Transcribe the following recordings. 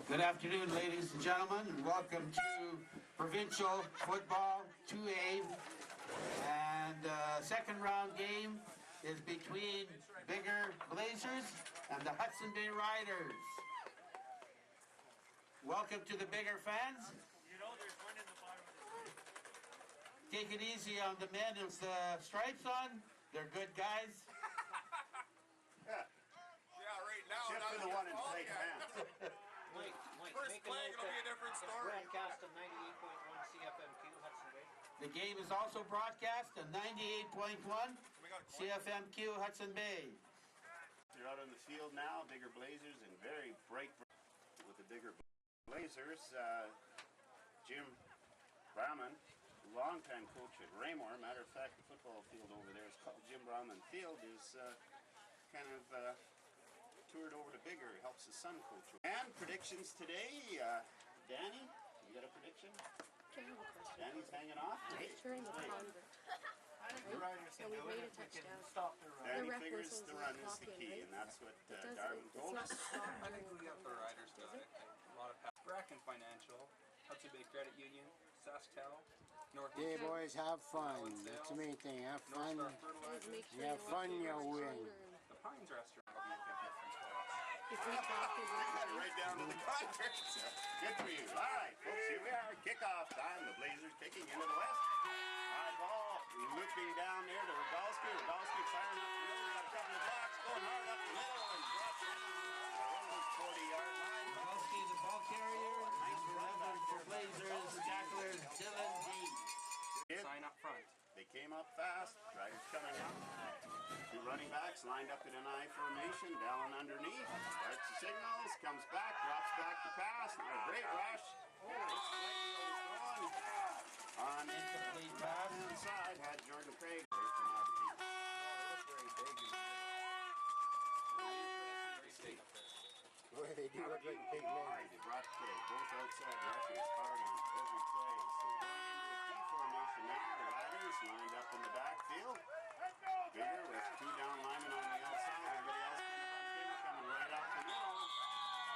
Good afternoon, ladies and gentlemen, and welcome to Provincial Football 2A. And second round game is between Biggar Blazers and the Hudson Bay Riders. Welcome to the Biggar fans. You know there's one in the bottom of the Take it easy on the men with the stripes on. They're good guys. Yeah, right now. Except for the one in fake pants. Mike, First play, it'll be a different story. Broadcast on 98.1 CFMQ Hudson Bay. The game is also broadcast on 98.1 CFMQ Hudson Bay. They're out on the field now, Biggar Blazers, and very bright with the Biggar Blazers. Jim Brahman, longtime coach at Raymore. Matter of fact, the football field over there is called Jim Brahman Field. Is kind of toured over to Biggar, helps his son coach. And predictions today, Danny, you got a prediction? Danny's hanging off. During the convert. The Riders So we made a touchdown. Stop the run. Danny The ref figures whistles the the run is clock the in, key, right? and that's what It doesn't, Darwin it's told not us. stop I think we got the convert, Riders got does it. A lot of pass. Bracken Financial, Hudson Bay Credit Union, Saskatoon, North. Okay, boys, have fun. That's the main thing. Have fun. North Star Just Fertilizer, make sure You have fun, you win. the Pines Restaurant will be a big difference for us. If we talk in Right down to the contract. Good for you. All right, folks, here we are. Kickoff time. The Blazers kicking into the west. High ball looping down there to Rodolski. Rodolski firing up the middle. Got a couple of blocks going hard up the middle and drops down the 40-yard line. Kowalski, the ball carrier. Number 11 for Blazers, tackler Dylan Dean. Sign up front. They came up fast. Riders coming up. Two running backs lined up in an I formation. Dallyn underneath. Starts the signals. Comes back. Drops back to pass. A great rush. On Incomplete pass. inside had Jordan Craig. Boy, they do look like big men. They brought both outside rushers hard on every play. So going into a D formation now. The Riders lined up in the backfield. Biggar with two down linemen on the outside. Everybody else coming right up the middle.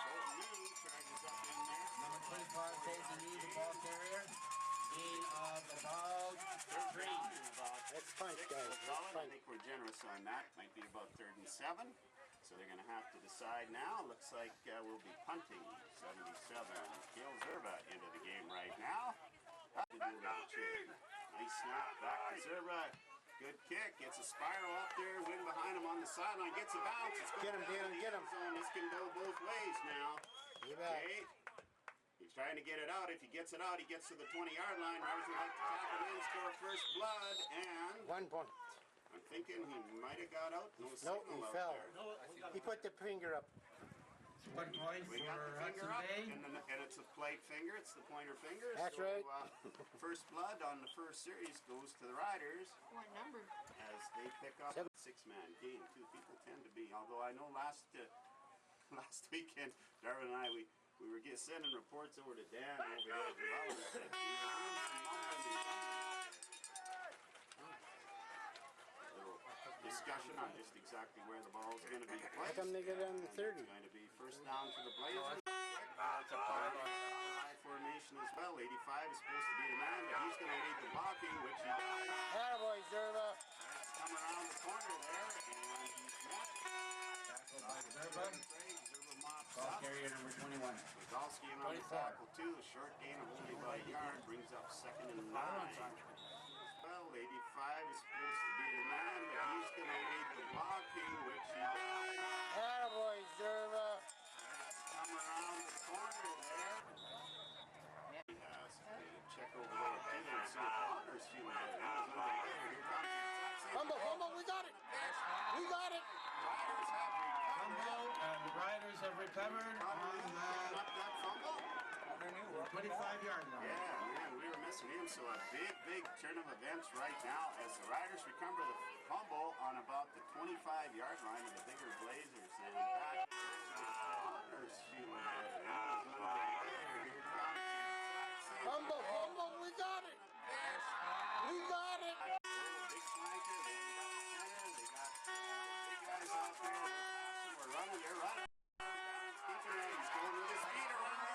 Colton New charges up in there. Number 25, Jason Lee, the ball carrier. Gain of about 3. Let's punch, guys. Let's I punch. think we're generous on that. Might be about 3rd and 7. So they're going to have to decide now. Looks like we'll be punting 77. Kale Zerba into the game right now. Nice snap back to Zerba. Good kick. Gets a spiral up there. Wing behind him on the sideline. Gets a bounce. It's Get him, Dalen, get him. This can go both ways now. You bet. Okay. He's trying to get it out. If he gets it out, he gets to the 20-yard line. Riders would like to tackle in, score first blood, and 1 point. I'm thinking he might have got out. No No, signal he out fell. there. He put the finger up. 1 point We for got the finger Hudson up, Bay. and it's a plate finger. It's the pointer finger. That's so, right. First blood on the first series goes to the Riders What number? as they pick up a 6-man game. 2 people tend to be. Although I know last weekend, Darwin and I we were sending reports over to Dan over there at Relive. Said, discussion on just exactly where the ball is going to be How placed. come they get on the 30? It's going to be first down for the Blazers. It's a high formation as well. 85 is supposed to be the man, but he's going to lead the blocking, which he does. Attaboy, Zerba. Let's come around the corner there, and he's met. Tackled by Zerba. Zerba mops Ball up. carrier number 21. Rodolski in on the 24. tackle too. A short gain of only about a yard brings up 2nd and 9. Well, 85 is supposed to be the man, but he's going to lead the blocking, which he does. Attaboy, Zerba. Let's come around the corner there. He has to check over there too and see if Connor's feeling better. He was over there. Here comes the exact same Fumble, play. fumble, we got it. We got it. Riders have recovered. Fumble, and the Riders have recovered on Picking up that fumble. 25-yard line. Yeah, man, we were missing him. So a big turn of events right now as the Riders recover the fumble on about the 25-yard line of the Biggar Blazers. And back Connor's feeling better. Here comes the exact same Fumble, play. fumble, we got it. We got it. Big flanker, they got the center, they got big guys out there. We're running, they're running. He's going with his feet, running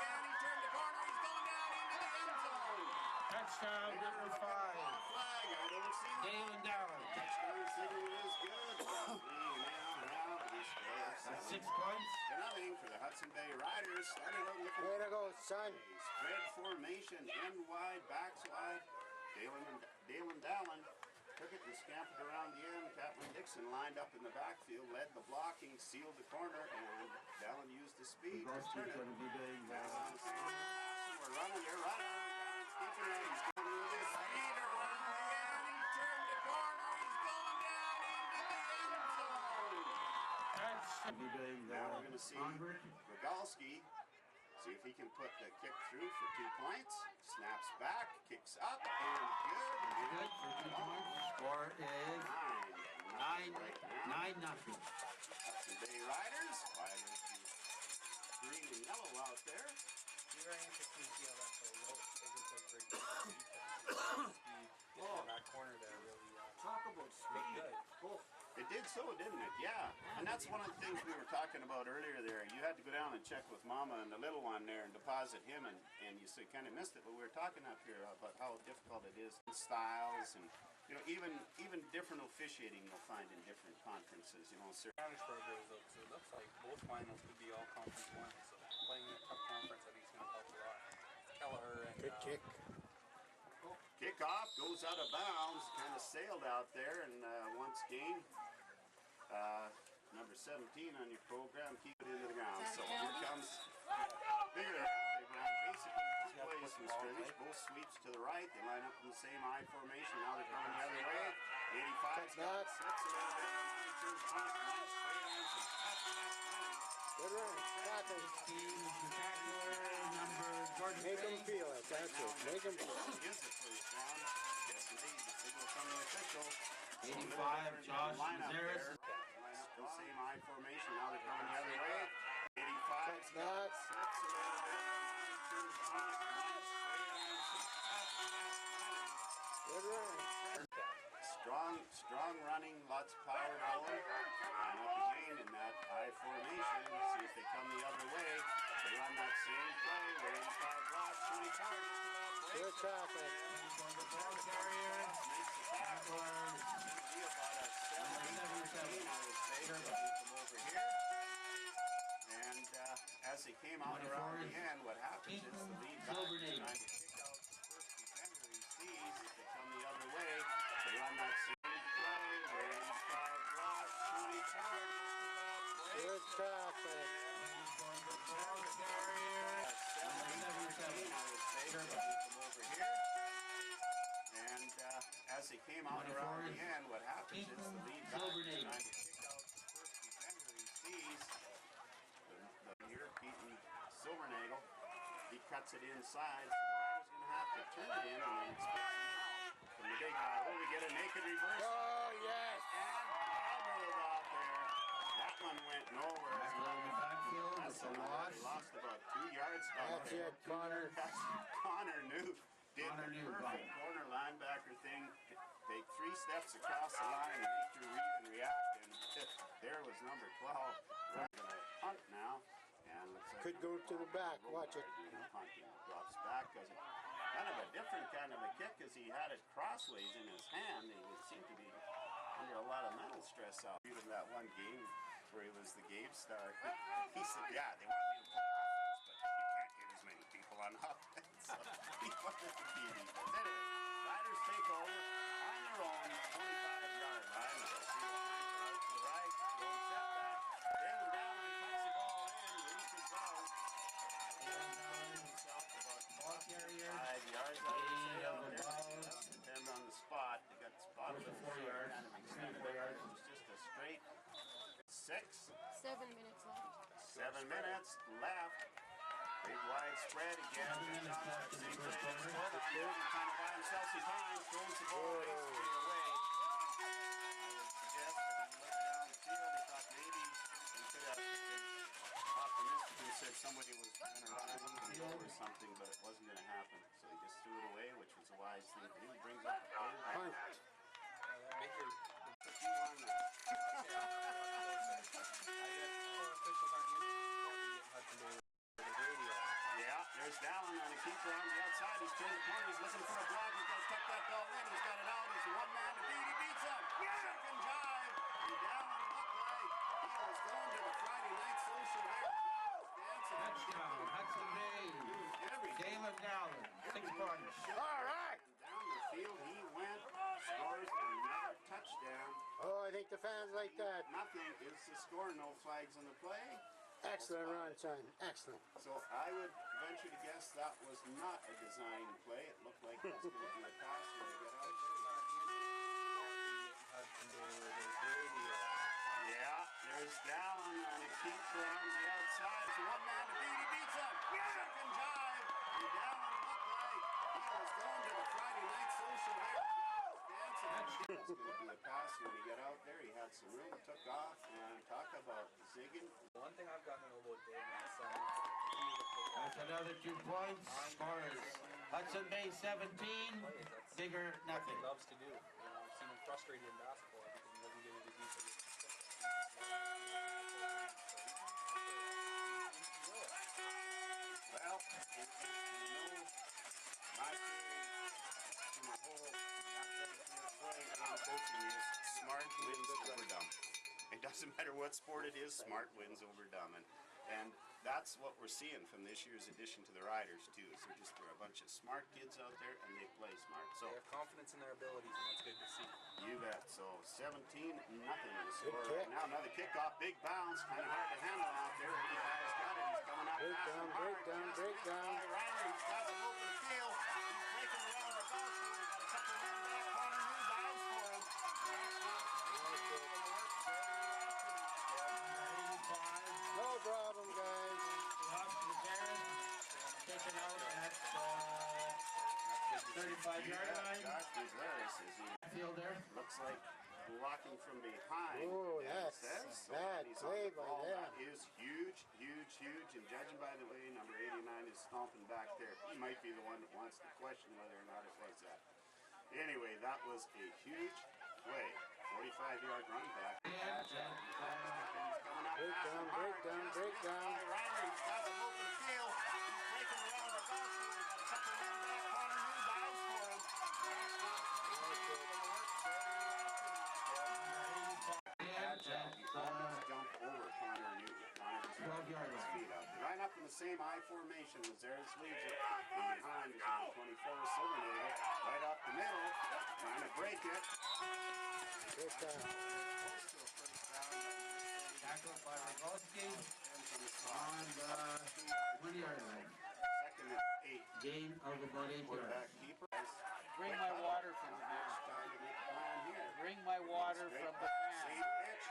Touchdown number 5. Flag, I don't see it. Darwin Dallyn. Touchdown signal is good. Now, he scores. That's 6 points. They're nothing for the Hudson Bay Riders. Started out looking Way to go, son. spread formation, end wide, backs wide. Darwin Dallyn took it and scampered around the end. Captain Dixon lined up in the backfield, led the blocking, sealed the corner, and Dallyn used his speed to turn it. Going to be doing We're running, they're running. Dallyn's keeping it. He's going to use his speed. They're running again. He turned the corner. He's going down into the end zone. Now we're going to see Rogalski. See if he can put the kick through for 2 points. Snaps back, kicks up, and good. Good for 2 points. Score is 9 nothing. Hudson Bay Riders. Riders green and yellow out there. Be very interesting to see how that plays out. They just look very good defense. Speed in that corner there really Talk about speed. good. It did so, didn't it? Yeah. And that's one of the things we were talking about earlier there. You had to go down and check with Mama and the little one there and deposit him, and you kind of missed it. But we were talking up here about how difficult it is, styles, and even different officiating you'll find in different conferences. Johannesburg goes up, so it looks like both finals could be all conference wins. So playing in a tough conference, I think is going to help a lot. Kelleher and Good kick. Kickoff goes out of bounds, kind of sailed out there, and once gained. Number 17 on your program, keep it into the ground. So here comes Biggar. They ran basically 2 plays from scrimmage, both sweeps to the right. They line up in the same I formation. Now they're coming the other way. 85's got it, slips it out there. Turns deep, runs straight on some tough pass running. Good run. Tackle. Number Jordan Make him Prairie. feel it. That's it. Make him feel it. Gives it first down. Yes, indeed. The signal from the official. 85, Josh Mazeris. The same I formation. Now they're coming the other way. 85's got it, slips it out there. Turns deep, runs straight on some tough pass running. Good run. Strong running, lots of power going. Line up again in that I formation. See if they come the other way. They run that same play. They're inside block, 24, just about breaks. Good tackle. Ball carrier. Makes the tackle. It'll be about a 17-13, I would say. They'll come over here. And as they came out around the end, what happens is the lead back trying to kick out the first defender he sees. If they come the other way, they run that same play. They're inside block, 24, just about breaks. Good tackle. Ball carrier. 17-13, I would say. They'll come over here. And as they came out around the end, what happens is the lead back trying to kick out the first defender he sees. Here, Keaton Silvernagel, he cuts it inside, so the Riders going to have to turn it in and then expect some help from the big guy. Oh, we get a naked reverse. Oh, yes. And elbowed out there. That one went nowhere. That's a loss. They lost about 2 yards out That's there. it, Connor. Connor New did Connor the New, perfect right. corner linebacker thing. Take 3 steps across the line and make your read and react. And there was number 12. We're going to punt now. And looks like Could go to the back. Watch it. Punting. Drops back. Does it. Kind of a different kind of a kick because he had it crossways in his hand. He would seem to be under a lot of mental stress out. Even that one game where he was the game star. He said, yeah, they want me to play offense, but you can't get as many people on offense. So he wanted to be defense. Anyway, Riders take over on their own 25-yard line. They'll see the punter out to the right. Don't set that. Darwin Dallyn cuts the ball in, reaches out. Himself about Ball carrier. 5 yards out of the sail. Depends on the spot. They got spotted at 4 yards. Kind of extended there. It was just a straight 6. 7 minutes left. 7 minutes left. Big wide spread again. 7 minutes left in the first quarter. Trying to buy himself some time. Throws the ball basically away. I would suggest that he looked down the field. He thought maybe he could have been optimistic and said somebody was going to run into the field or something, but it wasn't going to happen. So he just threw it away, which was a wise thing to do. He brings up the third Punt. Baker, Put you on that. officials aren't used to supporting it in Hudson Bay. The radio. Yeah, There's Dallyn on a keeper on the outside. He's turned the corner. He's looking for a block. He's got to tuck that ball in. He's got it out. It's a one-man to beat. He beats him. Second jive. And Dallyn looked like he was going to the Friday night social there. Touchdown, Hudson Bay. Dallyn Dallyn, 6 points. All right. And down the field he went. Scores another touchdown. Oh, I think the fans like that. Nothing is the score. No flags on the play. Excellent run, son. Excellent. So I would venture to guess that was not a design play. It looked like it was going to be a pass when they get out there. Yeah, there's Dallyn on a keeper on the outside. It's a one-man to beat. He beats him. Second jive. And Dallyn looked like he was going to the Friday night social there. Dancing. It was going to be a pass when he got out there. He had some room, took off, and talk about zigging. One thing I've gotten to know about Dave is That's another 2 points. Scores Hudson Bay 17, Bigger nothing. he loves to do. I've seen him frustrated in basketball because he doesn't get it as easily. Well, my theory to my whole coaching is smart wins over dumb. It doesn't matter what sport it is, smart wins over dumb. And that's what we're seeing from this year's addition to the Riders too. Is they're a bunch of smart kids out there and they play smart. So They have confidence in their abilities, and that's good to see. you bet. So 17-0 the score Good right kick. now. Another kickoff, big bounce, kind of hard to handle out there. He has got it. He's coming up fast and hard. Breakdown. Ryder, he's got some open field. He's breaking around the goal. He's got a couple men back. Connor New dives for him. No problem, guys. Taken out at 35-yard line. Josh Blazers is in Field there. looks like blocking from behind. Oh, and that's says so. bad He's on play the by ball. them. That is huge. And judging by the way number 89 is stomping back there, he might be the one that wants to question whether or not it was that. Anyway, that was a huge play. 45-yard run back. And, Breakdown. Ryder, he's got some open field. He's breaking around the goal. He's got a couple men back. Connor New dives for him. Jump over Connor New. Connor just 12-yard his line. feet out. They line up in the same I formation. Lazarus leads it. And behind is number 24, Silvernail. Right up the middle. Trying to break it. Good time. Tackled by Rogalski on the 20-yard line. Second and 8. Gain of about 8 yards. Quarterback keeper. Bring my water from the van. Trying to make a plan here. Bring my water from the van. Same pitch.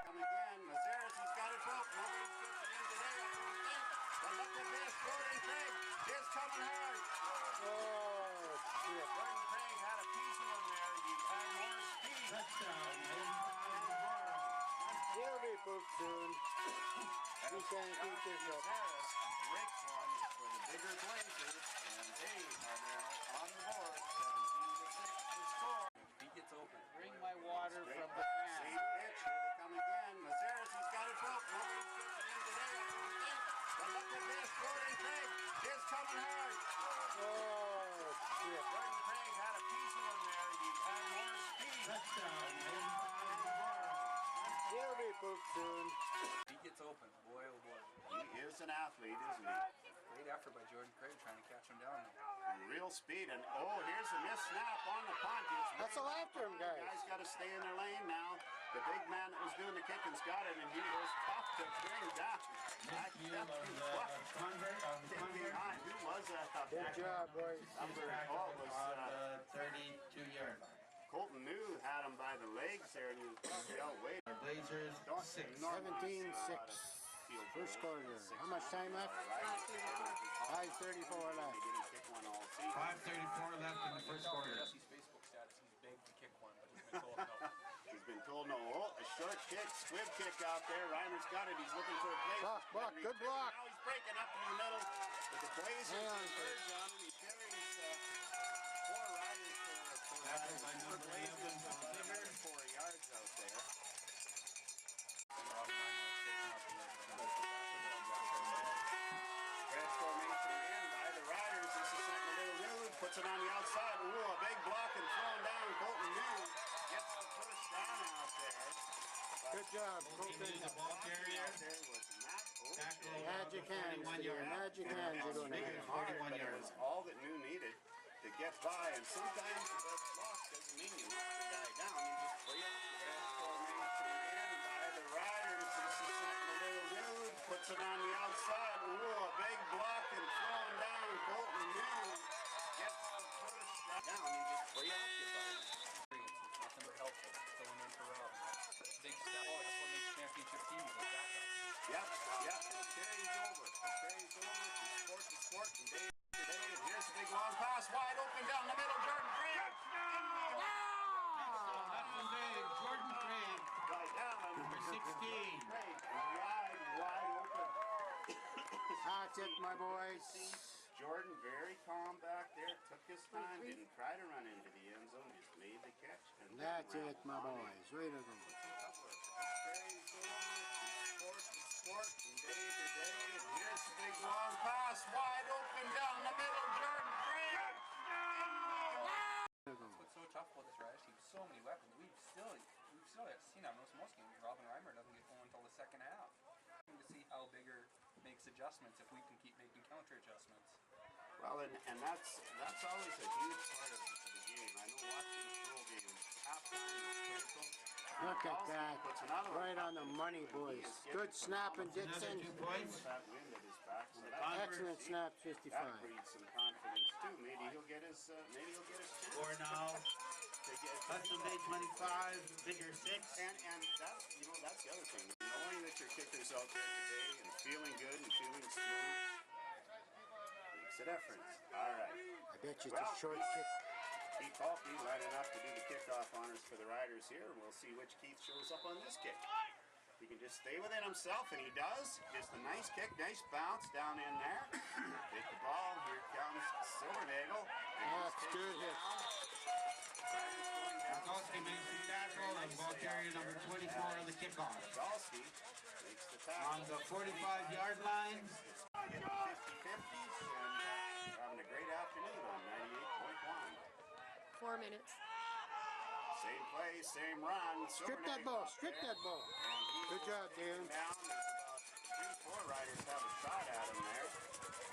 Come again. Lazarus, he's got it broke. Nobody's pitching in today, I don't think. But look at this. Jordan Craig is coming hard. Oh, shit. Jordan Craig had a piece of him there. He had more speed. Touchdown. He'll be pooped soon. We can't keep this up. Lazarus breaks one for the Biggar Blazers, and they are now on the board. 17-6 to score. He gets open. Bring my water Straight from the back, van. same pitch. Here they come again. Lazarus, he's got it broke. Nobody's pitching in today, I don't think. But look at this. Jordan Craig is coming hard. Oh, shit. Jordan Craig had a piece of him there. He had more speed. Touchdown. He'll be pooped soon. He gets open. Boy, oh boy. He is an athlete, isn't he? Great effort by Jordan Craig trying to catch him down there. Real speed, and oh, here's a missed snap on the punt. It's That's all after him, guys. Guys got to stay in their lane now. The big man that was doing the kicking's got it, and he was tough to bring down. Misfield of the convert. Behind. Who was that? Good job, boys. Number, oh, it was On the 32-yard line. Colton New had him by the legs there, and he was probably out waiting. Our Blazers, 6. 17-6. First quarter. How much time left? 5:34 left. 5:34 left in the first quarter. Jesse's Facebook status, he's begged to kick one, but he's been told no. He's been told no. Oh, a short kick, squib kick out there. Reimer's got it. He's looking for a place. Block, good block. Now he's breaking up in the middle. But the Blazers Hang on. surge on him. He carries 4 Riders Tackled by for number Blazers 11, Biggar. 4 yards out there. Transformation again by puts it on the outside. Ooh, a big block and thrown down. Colton Noon gets the first down out there. Good job, Colton. The ball carrier. There was Matt O'Shea. Tackle Magic hands, 41 dear. yards. Magic hands you're going to Bigger have. 41 But it yards. was all that New needed to get by, and sometimes the best block doesn't mean you knock the guy down. You just play off the best formation again by the Riders. This is Sentinel Dude. Puts it on the outside. Ooh, a big block and thrown down. Colton Noon gets the first down. You just play off the ball. It's nothing but helpful. Filling in for Rob. Big step. Oh, that's what makes championship teams like backups. Yep. It carries over. From sport to sport, from day to day. And here's a big long pass, wide open down the middle. Jordan Craig. Hudson Bay, Jordan Craig, By Dallyn. number 16. Craig, wide open. That's it, my boys. Jordan very calm back there. Took his time. Didn't try to run into the end zone. Just made the catch. And then That's ran it, my on in. boys. Way to go. Carries over from sport to sport, from day to day. And here's a big long pass, wide open down the middle. Jordan Craig. What's so tough about this Riders team? So many weapons. We've still seen that most games. Robin Reimer doesn't get going until the second half. To see how Bigger makes adjustments if we can keep making counter adjustments. Well, and that's always a huge part of the game. I know watching the pro game, halftime is critical. Look at that. Puts another one Right on the money, boys. Good snap and Another Dixon. 2 points. with that wind at his back. So Excellent snap, that 55. breeds some confidence too. Maybe he'll get his chance. Score now. to get. Hudson Bay 25, Bigger 6. And that's the other thing. Knowing that your kicker's out there today and feeling good and feeling smooth makes a difference. All right. I bet you it's a short kick. Keith Halke lining up to do the kickoff honors for the Riders here, and we'll see which Keith shows up on this kick. He can just stay within himself, and he does. Just a nice kick, nice bounce down in there. Take the ball. Here comes Silvernagel. That's good hit. Mikulski makes the tackle, and ball carrier number 24 on the kickoff. Mikulski makes the On tackle. the 45-yard line, Getting 50-50s, and having a great afternoon on 98.1. 4 minutes. Same play, same run. Strip that ball. Strip that ball. Good job, Darren. Down. There's about 3-4 Riders have a shot at him there.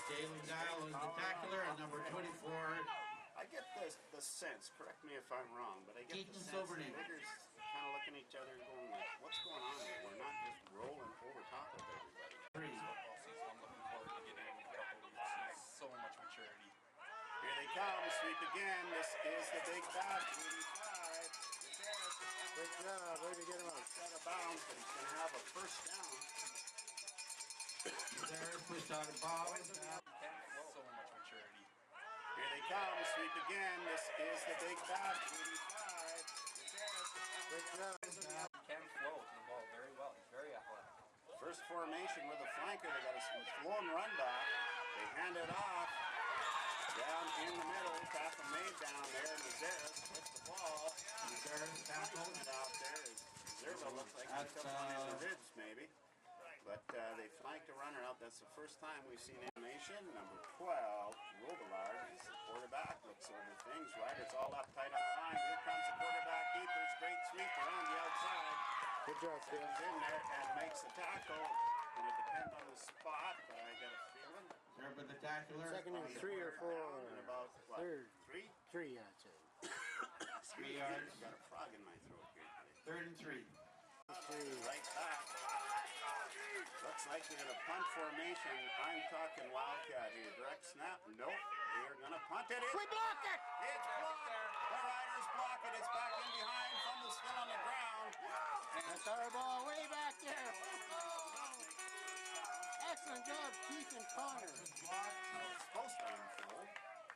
Darwin Dallyn is the tackler, and number 24, I get the sense, correct me if I'm wrong, but I get Keaton the sense Silvernagle. the Biggers kind of looking at each other and going like, what's going on here? We're not just rolling over top of everybody. 3. Football season, I'm looking forward to getting in a couple of weeks. So much maturity. Here they come, sweep again. This is the big bad 85. Good job. Way to get him out. Out of bounds, but he's going to have a first down. There, push out of bounds. So much maturity. Here they come, sweep again. This is the big bad 85. Good job. He can flow to the ball very well. He's very athletic. First formation with a flanker. They got a flown run back. They hand it off. Down in the middle. Tackle made down there. Mazeris with the ball. Mazeris tackled. It out there. Zerba looked like he That's, took one of the ribs maybe. But they flanked a runner out. That's the first time we've seen animation. Number 12, Robillard, is the quarterback. Looks over things. Riders all up tight on the line. Here comes the quarterback. Keepers. Great sweep around the outside. Good job, Comes Darren. in there and makes the tackle. And it depends on the spot, but I got a feeling. Zerba the tackler. Second and 3 or 4. And about, what, Third. 3? 3, I'd say. 3 yards. Got a frog in my throat here today. 3rd and 3. Right back. Looks like they're going to punt formation. I'm talking Wildcat here. Direct snap. Nope. They're going to punt it. We block it! It's blocked. The Riders block it. It's back in behind. Fumble's still on the ground. That's our ball way back there. Excellent job, Keith and Connor. It's supposed to unfold.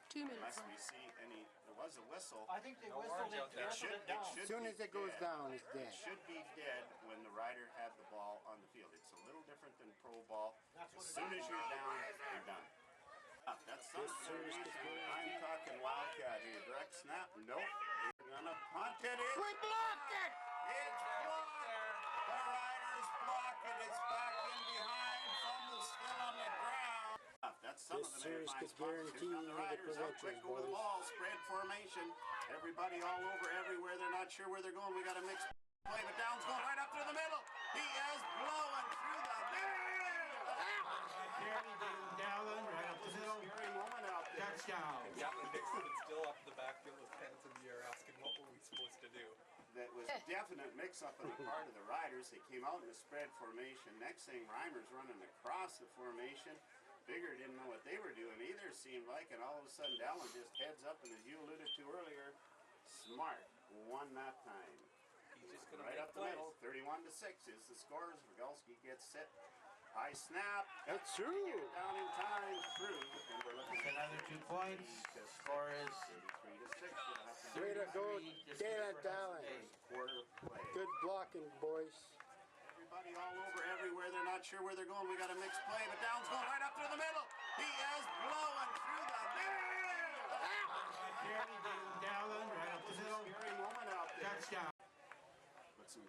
2 minutes Unless we left. see any. There was a whistle. I think they No whistled orange out there. it down. As soon as it goes down, it's dead. It should be dead when the rider had the ball on the field. It's a little different than pro ball. As soon as you're down, you're done. That's something. I'm talking Wildcat here. Direct snap. Nope. They're gonna punt it. We blocked it! It's blocked. The Riders block it. It's back in behind. Fumble's still on the ground. That's some This of them series fine could spots. Here guarantee come the the Riders out quick Provincials, over the boys. ball, spread formation. Everybody all over, everywhere. They're not sure where they're going. We got a mixed play, but Downs going right up through the middle. He is blowing through the middle. Darwin Dallyn, right up the middle. Scary moment out there. Touchdown. Yeah, and Dixon still up in the backfield with hands in the air asking what were we supposed to do. That was definite mix-up on the part of the Riders. They came out in a spread formation. Next thing, Reimer's running across the formation. Bigger didn't know what they were doing either, seemed like, and all of a sudden Dallyn just heads up, and as you alluded to earlier, smart, won that time. He's just going to Right make up the plays. middle, 31-6 is the score as Rogalski gets set. High snap. It's true. Down in time, through, and we're looking at Another 2 points. The score is 33-6. Way to go, 33 Darwin for Dallyn. Hudson Bay. Quarter play. Good blocking, boys. Everybody all over, everywhere. They're not sure where they're going. We got a mixed play, but Downs going right up through the middle. He is blowing through the middle. Dallyn, right up the middle. Scary moment out there. Touchdown. But some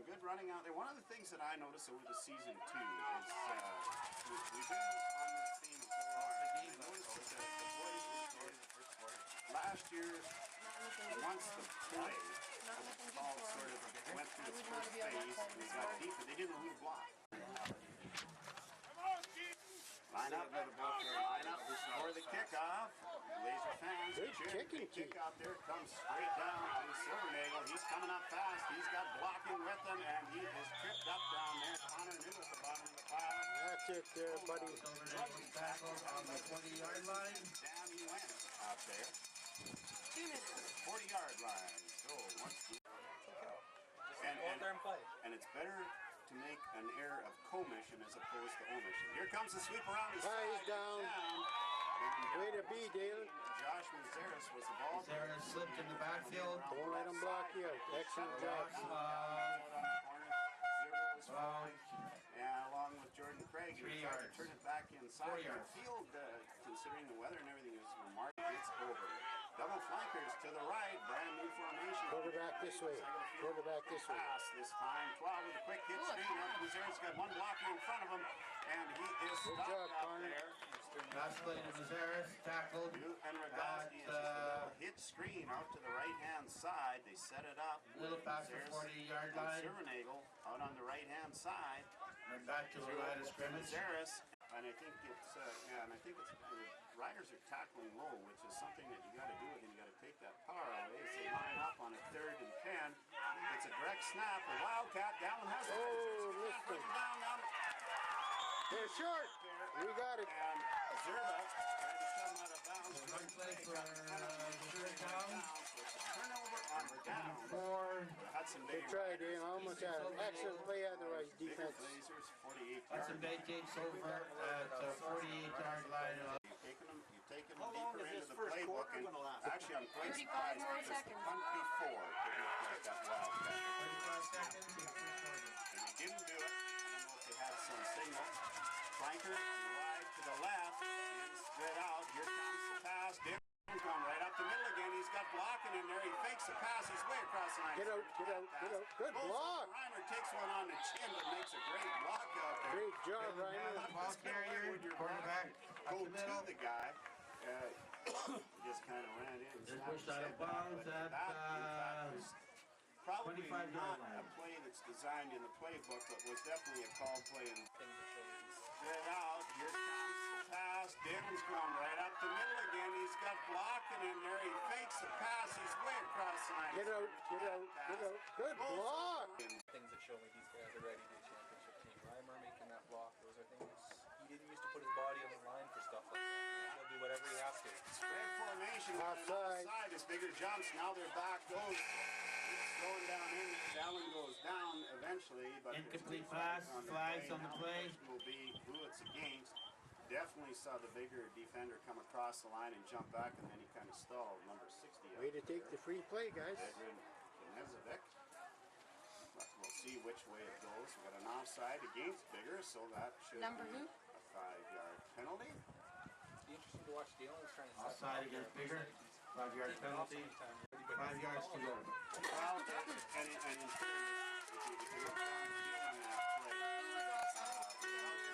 good running out there. One of the things that I noticed over the season too is we've been on this theme so long. I noticed that the boys last year, once the play all sort of went through the first phase, and they got deeper. They didn't know who to block. Line up for the kickoff. Blazer fans, Good cheer. kicking, Kick out there comes straight down to Silvernagle. He's coming up fast. He's got blocking with him, and he is tripped up down there. Connor New at the bottom of the pile. That's it there, buddy. Silvernagle tackled on the 20-yard line. Down he went out there. 2 minutes. 40-yard line. So once Just go out there and play. and it's better to make an error of commission as opposed to omission. Here comes the sweep around his Ah, side. he's down. And Way to be, Dallyn. Josh Mazeris was the ball. Sarah slipped in the backfield. Don't let him block you out. Excellent job. Yeah, along with Jordan Craig, 3 he tried to yards. turn it back inside. 4 The yards. field, considering the weather and everything, is remarkable. It's over. Double flankers to the right, brand new formation. Quarterback this way. Quarterback this way. Pass this time. 12 with a quick hit screen. Up Mazeris got one blocker in front of him, and he is Good stopped job, out Connor. there. Last play to Mazeris, tackled. You and Rogalski is just a little hit screen out to the right-hand side. They set it up. Little past the Mazeris 40-yard and line. Silvernagle out on the right-hand side. And back to the line of scrimmage. Mazeris, and I think it's the Riders are tackling low, which is something that you got to do it, and you got to take that power away. As they line up on a 3rd and 10. It's a direct snap. A Wildcat. Dallyn has it. Oh, missed him. Down. They're short. We got it. And Zerba tried to shove him out of bounds. One play for third down. Turnover on the down. For Hudson Bay Good try, Dallyn. Almost had it. Excellent play on the right Bigger defense. Blazers, 48 Hudson Bay takes over at the 48-yard line. You've taken them deeper into the playbook, and actually I'm quite 35 surprised more because the seconds. punt before didn't look like that Wildcat. 35 seconds. in the first quarter. And they didn't do it. I don't know if they had some signal. Flanker, wide to the left, and spread out. Here comes the pass. Darwin's going right up the middle again. He's got blocking in there. He fakes the pass. He's way across the line. Get out, get out, get out. Good block. Reimer takes one on the chin, but makes a great block out there. Great job, Reimer. Ball carrier, quarterback Go up the middle. to the guy. Just kind of ran in. They're snapped pushed his out head of back, bounds but at, that, in fact, was probably 25 not yard line. a play that's designed in the playbook, but was definitely a call play. And Things that show he's spread out. Here comes the pass. Dallyn's going right up the middle again. He's got blocking in there. He fakes the pass. He's way across the line. Get out, get out, get out. Good block. things that show me these guys are ready to be a championship team. Reimer making that block, those are things he didn't used to put his body on the line for stuff like that. He'll do whatever he has to. Spread formation. Offside. Offside is bigger jumps. Now they're back. It's going down in. Dallyn goes down eventually, but Incomplete pass, flags on the play. Will be who it's against. Definitely saw the bigger defender come across the line and jump back, and then he kind of stalled. Number 60. Way to take the free play, guys. Edwin Knezovic. But we'll see which way it goes. We got an offside against Bigger, so that should Number be who? a 5-yard penalty. It'd be interesting to watch Dallyn trying to Offside against Bigger, 5-yard penalty, 5 yards to go. Well, and in fairness, if you look down on that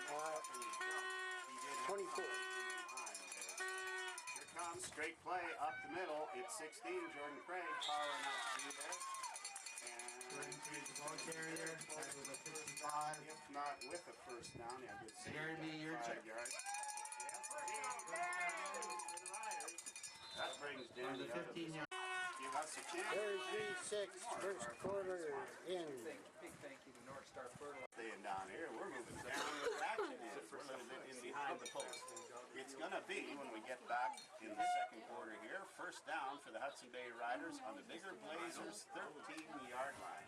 play, he did 24. straight play up the middle. It's 16. Jordan Craig powering up through there. And 33 the ball carrier. That was a 55. if not with a first down, yeah, good save. Jeremy, your 5 check. yards. That brings On Danny the out of 15 yard. Give us a chance. 33-6, first quarter in. Big thank you to North Star Fertilizer. Staying down here, we're moving down where the action is. We're living in behind the post. It's gonna be when we get back in the second quarter here. First down for the Hudson Bay Riders on the Biggar Blazers 13-yard line.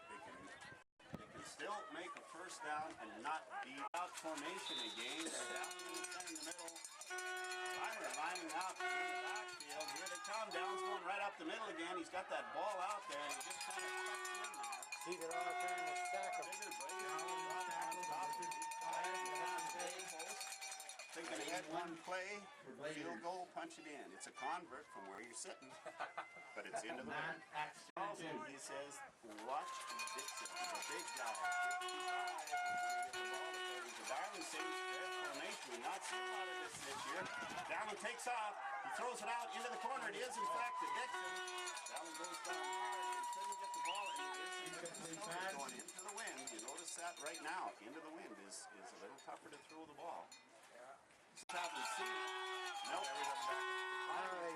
They can still make a first down and not be out formation again. They're down in the middle. Ryder lining up in the backfield. Here they come. Downs going right up the middle again. He's got that ball out there and he just kind of cuts in there. See it all trying to stack them. Biggar Blazers on top of it. Thinking ahead one play, field goal, punch it in. It's a convert from where you're sitting, but it's into the wind. Also, he says, watch Dixon, the big guy, 55. The Darwin saves their formation. We've not seen a lot of this year. Dallyn takes off. He throws it out into the corner. It is, in fact, to Dixon. Dallyn goes down hard. He couldn't get the ball. And going into the wind. You notice that right now. Into the wind is a little tougher to throw the ball. Haven't seen it. Nope. They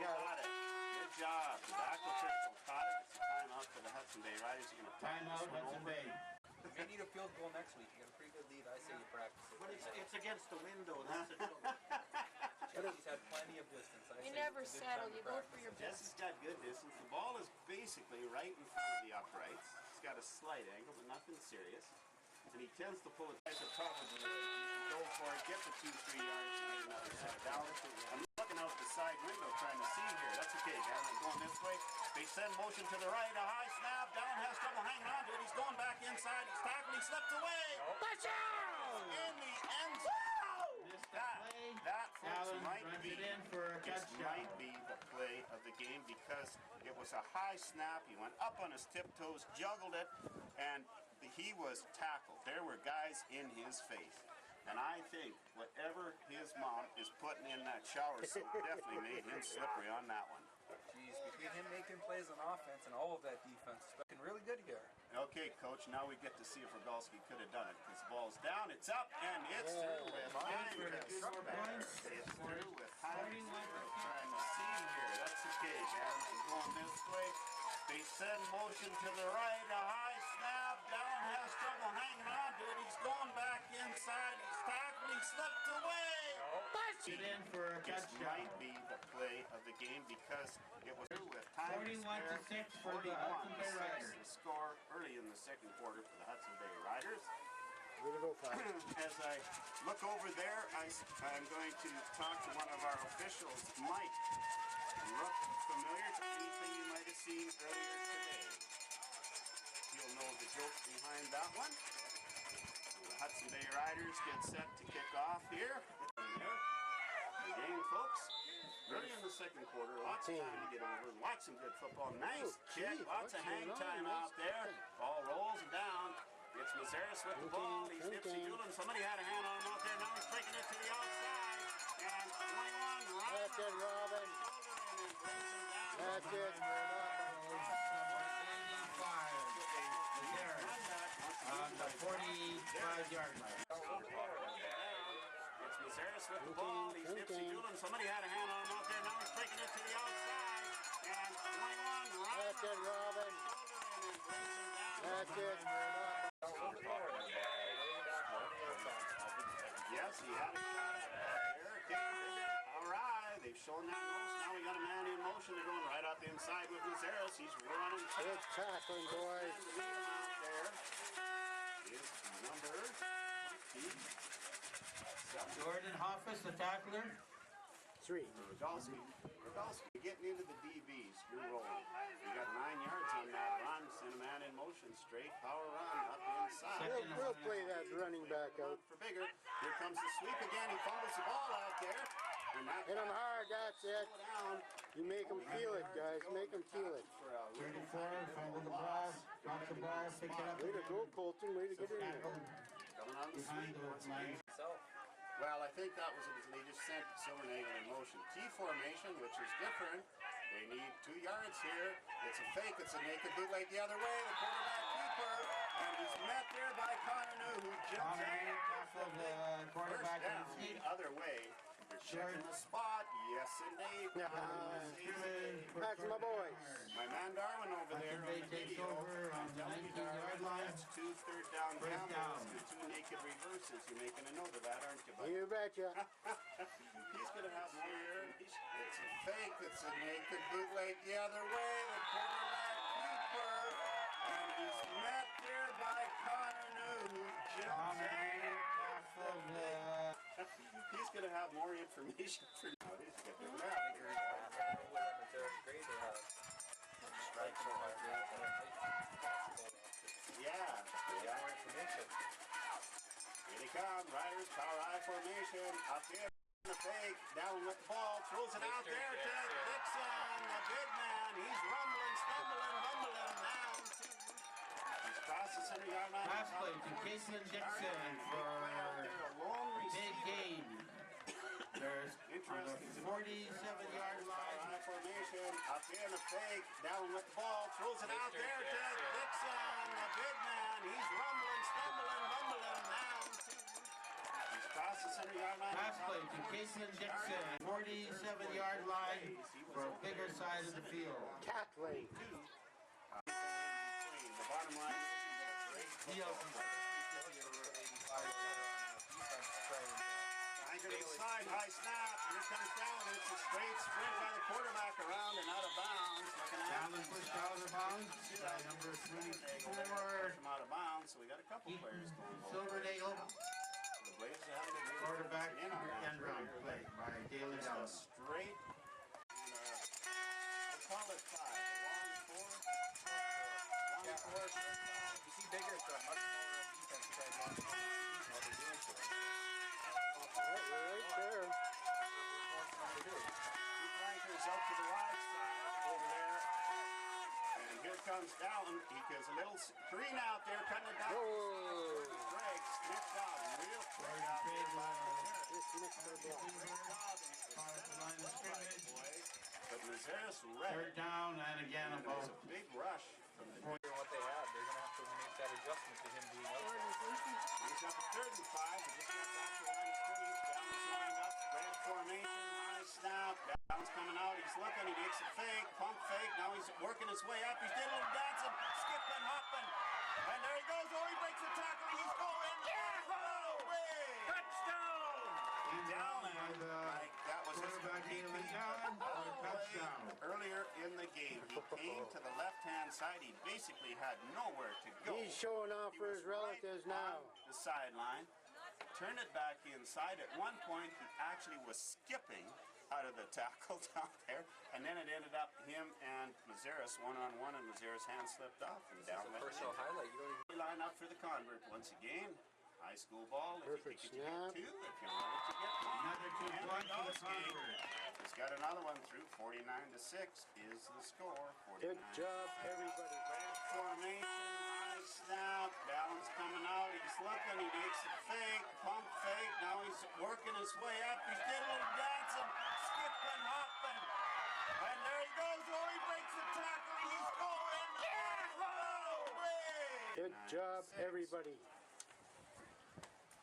got it. Good job. The back official caught it. It's a timeout for the Hudson Bay Riders. You're going to Timeout, Hudson Bay. You may need a field goal next week. You got a pretty good lead. I say you practice it. But it's against the window. That's the trouble. He's had plenty of distance. I You say never it's a good settle. time to You go for practice your it. best. Jesse's got good distance. The ball is basically right in front of the uprights. He's got a slight angle, but nothing serious. And he tends to pull it at the top of the leg. You can go for it, get the 2-3 yards, and get another set down. I'm looking out the side window trying to see here. That's okay, Dan. I'm going this way. They send motion to the right. A high snap. Dallyn has trouble hanging on to it. He's going back inside. He's tackled. He slipped away. Touchdown! In the end zone. Missed the play. That, folks, Dallyn might runs be, it in for a this touchdown. might be the play of the game because it was a high snap. He went up on his tiptoes, juggled it, and he was tackled. There were guys in his face. And I think whatever his mom is putting in that shower soap definitely made him slippery on that one. Jeez, between him making plays on offense and all of that defense, it's looking really good here. Okay, Coach, now we get to see if Rogalski could have done it. This ball's down, it's up, and it's through with time. It's through with time. Trying to see here. That's okay, Dan. He's going this way. They send motion to the right. A high snap. Dallyn has trouble hanging on to it. He's going back inside. He's tackled. He slipped away. It in for a This touchdown. might be the play of the game because it was through with time. 41-6 for the Hudson Bay Riders. The score early in the second quarter for the Hudson Bay Riders. Way to go, Pat. As I look over there, I'm going to talk to one of our officials, Mike. Look familiar to anything you might have seen earlier today. You'll know the joke behind that one. The Hudson Bay Riders get set to kick off here. The game, folks. Early in the second quarter, lots of time to get over. Lots of good football. Nice kick. Lots of hang time out there. Ball rolls down. It's Mazeris with the ball. He's Nipsey Doolin. Somebody had a hand on him out there. Now he's breaking it to the outside. And 21, That's it, Robin. That's it. On the 45-yard line. It's Mazeris with the ball. He's Nipsey Doolin. Somebody had a hand on him out there. Now he's breaking it to the outside. And 21, That's it, Robin. That's it. Yes, he had a there. All right, they've shown that most. Now we got a man in motion. They're going right up inside with Mazeris. He's running. Good tackling, boys. There is number 20. Jordan Hoffus, the tackler. 3. Rogalski getting into the DBs. New roll. We got 9 yards on that run. Send a man in motion. Straight power run up inside. We'll play that running back out. For Biggar. Here comes the sweep again. He fumbles the ball out there. And that Hit him hard, that's it. down. You make them feel it, guys. Make them feel it. 34, fumble the ball, drop the ball, pick it up. Way to go, Colton. Way to get in there. Coming on the Behind sweep the once line. again. Self. Well, I think that was they just sent Silver Nagel in motion. T formation, which is different. They need 2 yards here. It's a fake. It's a naked bootleg the other way. The quarterback keeper, and he's met there by Connor New, who jumps in. Tackle the quarterback First in down the the seat. other way. They're checking the spot. Yes, indeed. That's my boys. My man Darwin over there Hudson Bay on the takes video. over on the Telling you, 19-yard Darwin, line. that's 2 third down First down. handles, 2 naked reverses. You're making a note of that, aren't you, buddy? You betcha. He's going to have more. It's a fake. It's a naked bootleg the other way. The quarterback keeper. And he's met there by Connor New, who jumps in. He's going to have more information for now. He's got the grab. Yeah. Here they come. Riders, power I formation. Up here. The fake. Down with the ball. Throws it out there to Dixon. The big man. He's rumbling, stumbling, bumbling down. He's crossed the center yard line. Pass play to Jason Dixon for big gain. There's on the 47-yard line. Formation, up in the fake, down with the ball, throws it out there to Dixon, the big man. He's rumbling, stumbling, bumbling down. He's crossed the center yard line. Pass play to Jason Dixon, 47-yard line for a bigger side of the field. Tackling. The bottom line is inside, high snap, here comes Dallyn. It's a straight sprint by the quarterback around and out of bounds. Dallyn pushed out of bounds by number 24. Out of bounds, so we got a couple players going. Silver Nagel, The Blazers are having a good quarterback in on that. end round play by Darwin Just a Dallyn. straight, we'll call it 5. Long four. You see Bigger's got much more defense than what they're doing to him. Right there. Two flankers out to the right side over there. And here comes Dallyn. He gets a little screen out there, cutting it down. Oh, Greg sniffed out real quick out there by this missed their block. Line of scrimmage. But Mazeris read Third down and again it. It about was a big rush from the What they have, they're going to have to make that adjustment to him being out there. He's up at 3rd and 5. He just got back to the line of scrimmage. Dallyn's lined up. Spread formation. High snap. Dallyn's coming out. He's looking. He makes a fake. Pump fake. Now he's working his way up. He's doing a little dancing. Skipping, hopping. And there he goes. Oh, he breaks the tackle. He's going. Yeah! Oh, way! Touchdown! Dallyn. Like, that was his quarterback Darwin Dallyn for a touchdown. Earlier in the game, he came to the left-hand side. He basically had nowhere to go. He's showing off He for was his relatives right now. on the sideline. Turned it back inside. At one point, he actually was skipping out of the tackle down there, and then it ended up him and Mazeris one-on-one, and Mazeris' hand slipped off, and down went Personal highlight, you don't even... line up for the convert once again. High school ball. Perfect If you think snap. you get 2, if you wanted to get 1. Another 2 And points for the Dawski convert. has got another one through. 49-6 is the score. Good 49. job, everybody. Red formation, high snap. Dallyn's coming out. He's looking. He makes a fake, pump fake. Now he's working his way up. He's doing a little dancing, skipping, hopping. And there he goes. Oh, he breaks the tackle. He's going. Yeah! Oh, way! Good job, everybody.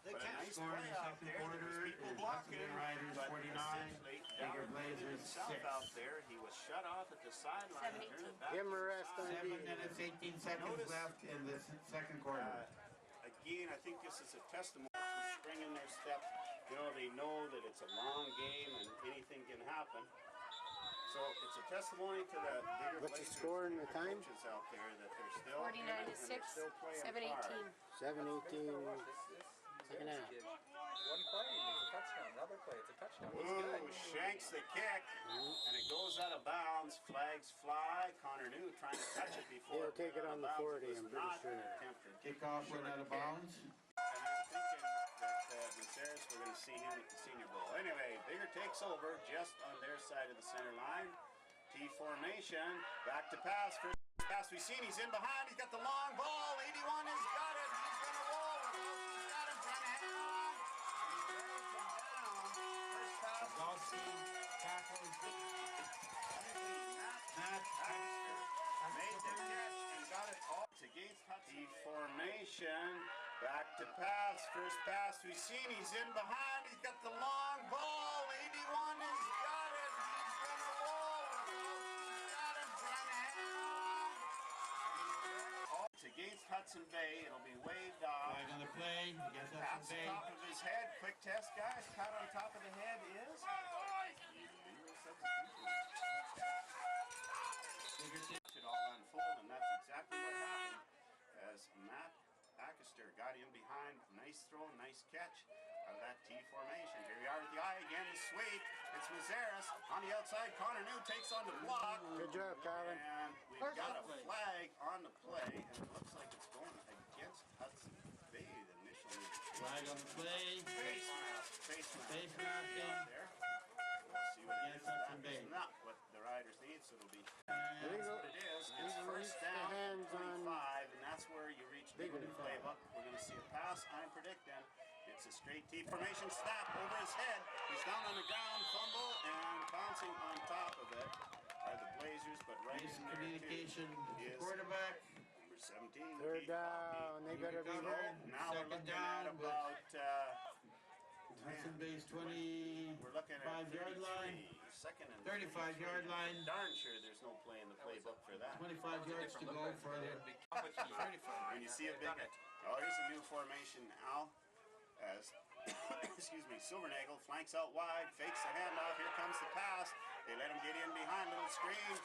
The But a catch nice score in play the out second there. There quarter was is people Hudson blocking, Bay Riders but 49, essentially, Biggar Darwin Blazers himself 6. out there. He was shut off at the sideline. He turned it back Give him a to the rest on side. 7 minutes, 18 seconds Notice- left in the second quarter. Again, I think this is a testimony to spring in their step. You know, they know that it's a long game and anything can happen. So it's a testimony to the bigger What's the Blazers score and the and time? coaches out there that they're still 49 in it to and 6, they're still playing 7-18. hard. 7-18. Second half. One play, it's a touchdown. Another play, it's a touchdown. He's Ooh, good. shanks the kick, and it goes out of bounds. Flags fly. Connor New trying to touch it before. He'll take it went out on of the bounds. 40, It was I'm pretty not sure. an attempted Kickoff went out of bounds. And I'm thinking that Mazeris, we're going to see him at the Senior Bowl. Anyway, Bigger takes over just on their side of the center line. T formation, back to pass. First pass we've seen. He's in behind. He's got the long ball. 81 has got it. He's going to roll. He's got him trying to hang on. He's Boston tackles. Matt made the catch and got it all. It's against Hudson. Formation. Back to pass. First pass we've seen. He's in behind. He's got the long ball. 81 has got it. He's gonna roll. He's got it. It's against Hudson Bay. It'll be waved off. Flag on the play against Hudson Taps the Bay. top of his head. Quick test, guys. Cut on top of the head is. Illegal substitution. It all unfold, and that's exactly what happened as Matt Ackister got in behind. Nice throw, nice catch out of that T formation. Here we are with the eye again, the sweep. It's Mazeras on the outside. Connor New takes on the block. Good job, Colin. And we've got a flag on the play, and it looks like it's going against Hudson Bay initially. Flag on the play. Face mask. Face masking. There. We'll see what it is. Against Hudson That Bay. is not what the Riders need, so it'll be. Legal. That's what it is. It's Legal first reach the down, hands on 25, and that's where you reach the Bigger. playbook. We're going to see a pass. I'm predicting it's a straight T formation snap over his head. He's down on the ground, fumble, and bouncing on top of it are the Blazers, but right in there Communication too is quarterback. number 17. Third Pete down. They better be there. Now we're Second looking down at about Hudson Bay's 25 we're looking at yard line. 33, second and 35 yard line. Darn sure there's no play in the playbook for that. 25 yards to go for the When you see a big, oh, here's a new formation now. As excuse me, Silvernagel flanks out wide, fakes the handoff. Here comes the pass. They let him get in behind little screen.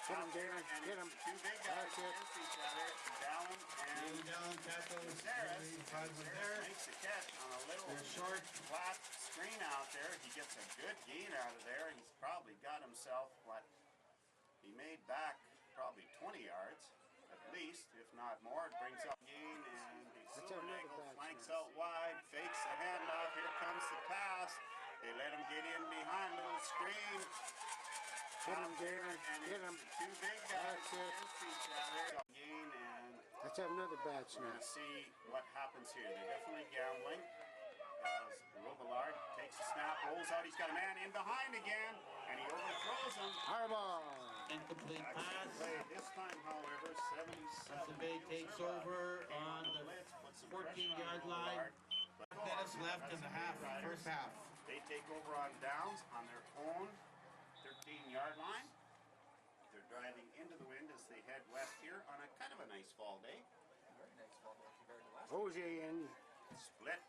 Get him, David. And Get it's him. the two big guys That's it. against each other. Dallyn and down tackles. Mazeras. Mazeras Makes the catch on a little They're short. flat screen out there. He gets a good gain out of there. He's probably got himself what he made back, probably 20 yards at least, if not more. It brings up gain, and Silvernagel flanks out wide, fakes the handoff. Here comes the pass. They let him get in behind little screen. Get him, David. And Get it's him. the two big guys That's it. against each other. Gain, and Let's have another bad we're snap. going to see what happens here. They're definitely gambling. As Robillard takes the snap, rolls out. He's got a man in behind again, and he overthrows him. Harball. Incomplete Excellent pass. play. This time, however, 77. Hudson Bay takes over on the 14-yard line. 5 minutes left in the half, first half. They take over on downs on their own 13-yard line. They're driving into the wind as they head west here on a kind of a nice fall day. Very nice ball compared to last. Jose in. Split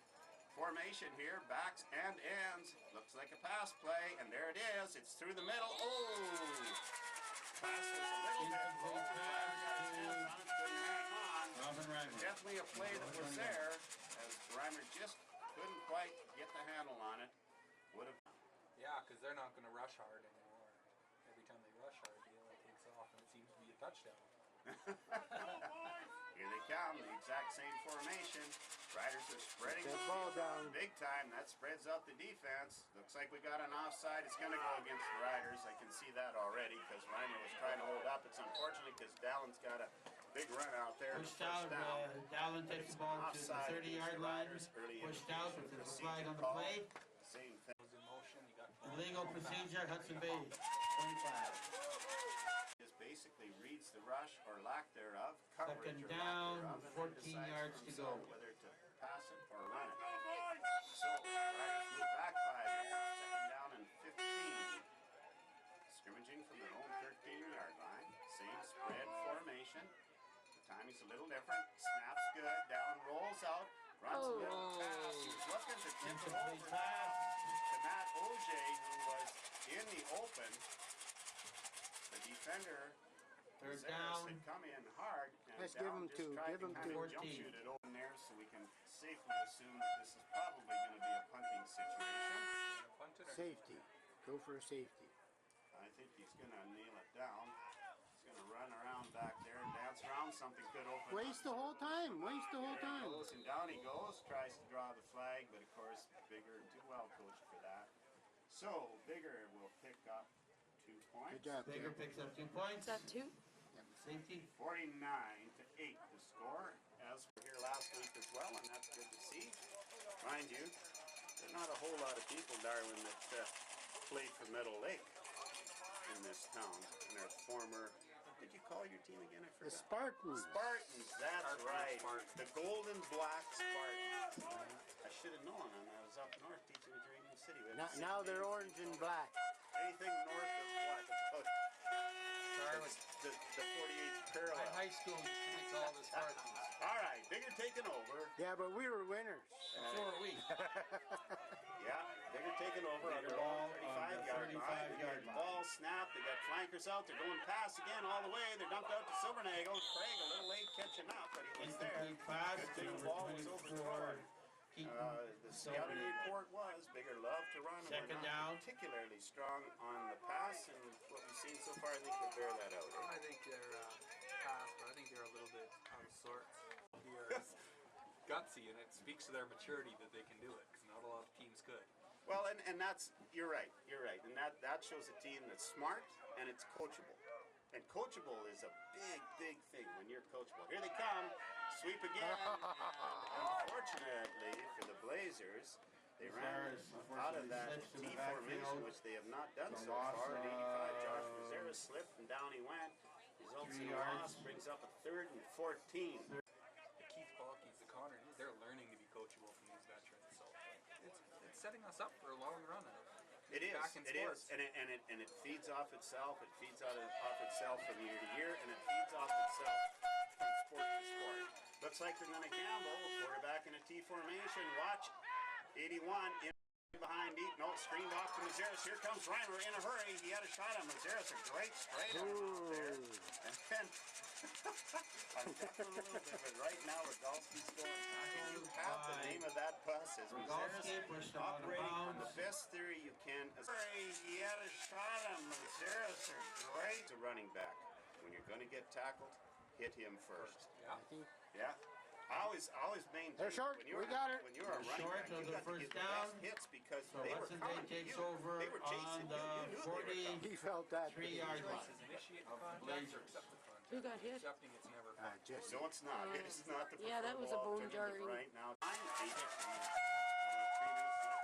formation here, backs and ends. Looks like a pass play, and there it is. It's through the middle. Oh! Pass was a little bit low. Couldn't hang on. Robin Reimer. Definitely a play that was there, as Reimer just couldn't quite get the handle on it. Would have. Yeah, because they're not going to rush hard anymore. Every time they rush hard, the LA takes off, and it seems to be a touchdown. Here they come, the exact same formation. Riders are spreading That the ball field down. big time. That spreads out the defense. Looks like we got an offside. It's going to go against the Riders. I can see that already because Reimer was trying to hold up. It's unfortunate because Dallyn's got a big run out there. Pushed out, Dallyn takes the ball to the 30-yard line. Pushed out with a flag on the play. Same thing. Was in motion. You got Illegal procedure, Hudson Bay, 25. Just basically reads the rush or lack thereof, coverage Second or down, lack thereof, and 14 then decides yards for to go. himself whether to pass it or run it. So Riders move back 5 yards, second down and 15. Scrimmaging from their own 13-yard line. Same spread formation. The timing's a little different. Snaps good. Dallyn rolls out, runs a little pass. He's looking to tip it over Incomplete pass. to Matt Auger, who was in the open. The defender Third Zares down. had come in hard, and Let's give Dallyn him just two. tried Give to him kind two. of jump shoot it open there, so we can safely assume that this is probably going to be a punting situation. punted or Safety. Go for a safety. I think he's going to nail it down. He's going to run around back there and dance around. Something could open Waste the whole time. Waste the whole There he time. goes, and down he goes. Tries to draw the flag, but of course, Biggar too well coached for that. So, Biggar will pick up 2 points. Good job, Bigger Tim. picks up 2 points. Is that two? Safety. 49-8 the score, as we're here last week as well, and that's good to see. Mind you, there's not a whole lot of people, Darwin, that played for Meadow Lake in this town, and they're former. Did you call your team again? I The forgot. Spartans. Spartans, that's right. The Golden Black Spartans. I should have known. I was up north teaching at Union City. We had to Now sit they're in orange and black. anything north of what? The 48th parallel. At high school, we used to mix all the Spartans. All right, Bigger taking over. Yeah, but we were winners. So are we. Yeah, Bigger taking over on their own 35-yard line. They got the ball snapped. They got flankers out. They're going past again all the way. They're dumped out to Silvernagle. Craig a little late catching up, but he was there. Incomplete pass Good to thing the number ball was overthrown. 24. Keaton The scouting report was Bigger love to run. And Second we're down. not particularly strong on the pass, and what we've seen so far, I think they'll bear that out. I think they're past, but I think they're a little bit out of sorts. They're gutsy, and it speaks to their maturity that they can do it, because not a lot of teams could. Well, and that's, you're right, and that shows a team that's smart and it's coachable. And coachable is a big thing when you're coachable. Here they come, sweep again. Unfortunately for the Blazers, they ran out of that T formation, which they have not done so far. At 85, Josh Mazeras slipped and down he went. Results in a loss, brings up a 3rd and 14. The Keith Balkies, the Connor, they're learning to be coachable from these veterans. So it's setting us up for a long run of It is, back in it is, sports. and it feeds off itself. It feeds off itself from year to year, and it feeds off itself from sport to sport. Looks like they're going to gamble. Quarterback in a T formation. Watch 81 in behind Eat. No, screened off to Mazeras. Here comes Reimer in a hurry. He had a shot on Mazeras. A great straight on him out there. And then I'm definitely a little bit, but right now Rogalski's going. You have the name of that bus as Rogalski pushed him out of operating on the bounds. best theory you can. He had a shot on Mazeras. Great. A running back. When you're going to get tackled, hit him first. Yeah. I always maintain They're short. when you're We got it. when you're a They're running short back, of you the got to first get the down. best hits because So they were Hudson Bay coming to takes you. over They were chasing on you. the You knew they were 40. coming. He felt that. 3-yard line. Initiate the Of the contact or Blazers. accept the contact. Who got hit? Accepting it's never Just No, it's not. It is not the Yeah, that was a football bone alternative jarring. right now. 3 minutes left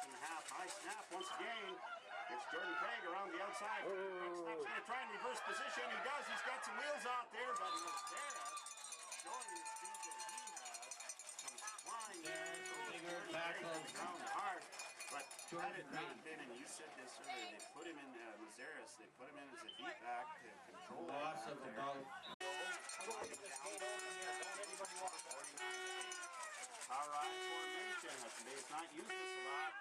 in the half. High snap once again. It's Jordan Craig around the outside. Craig snaps going to try and reverse position. He does. He's got some wheels out there, but Mazeras, showing the speed that he has, comes flying in. Bigger tackle. Ground hard. But had it 203. not been, and you said this earlier, they put him in Mazeras. They put him in as a deep back to control. Loss of about Power eye formation. Hudson Bay has not used this a lot.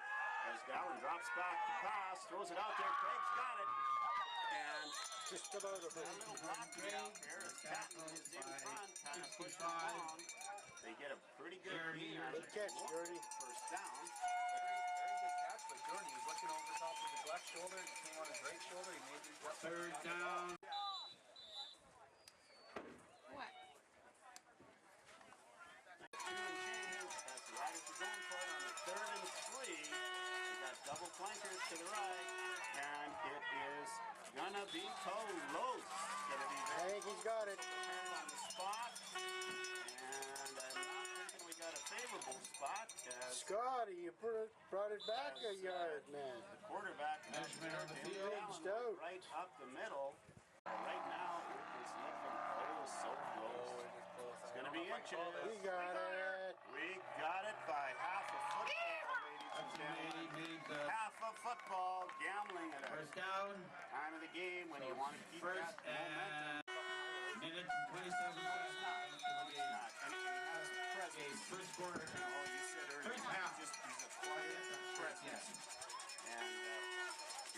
As Dallyn drops back to pass, throws it out there. Craig's got it. And just about a a little blocker out there. As Catton is in front, kind of pushing 65. along. They get a pretty good Jeremy, lead on good catch, it. Jordy. First down. Very good catch by Jordan. He was looking over top of his left shoulder and it came on his right shoulder. He made the adjustment. 3rd down. What? 2 and change. As the Riders are going for it on the 3rd and 3. They got double flankers to the right. And it is gonna be close. Gonna be I very think he's got it. depends on the spot. And I'm not thinking we got a favorable spot as Scotty, you brought it back a yard, man. the quarterback Measurement on the Darwin field. Dallyn Out. right up the middle. Right now it is looking so close. It's gonna be inches. We got it. We got it by half a football, ladies and Hudson gentlemen. Bay needs a Half a football, gambling at a first down. time of the game when you want to keep First that momentum. and minute and 27 seconds left in the game. And he has presence. First quarter. Oh, you said earlier, First half. he's a quiet presence. And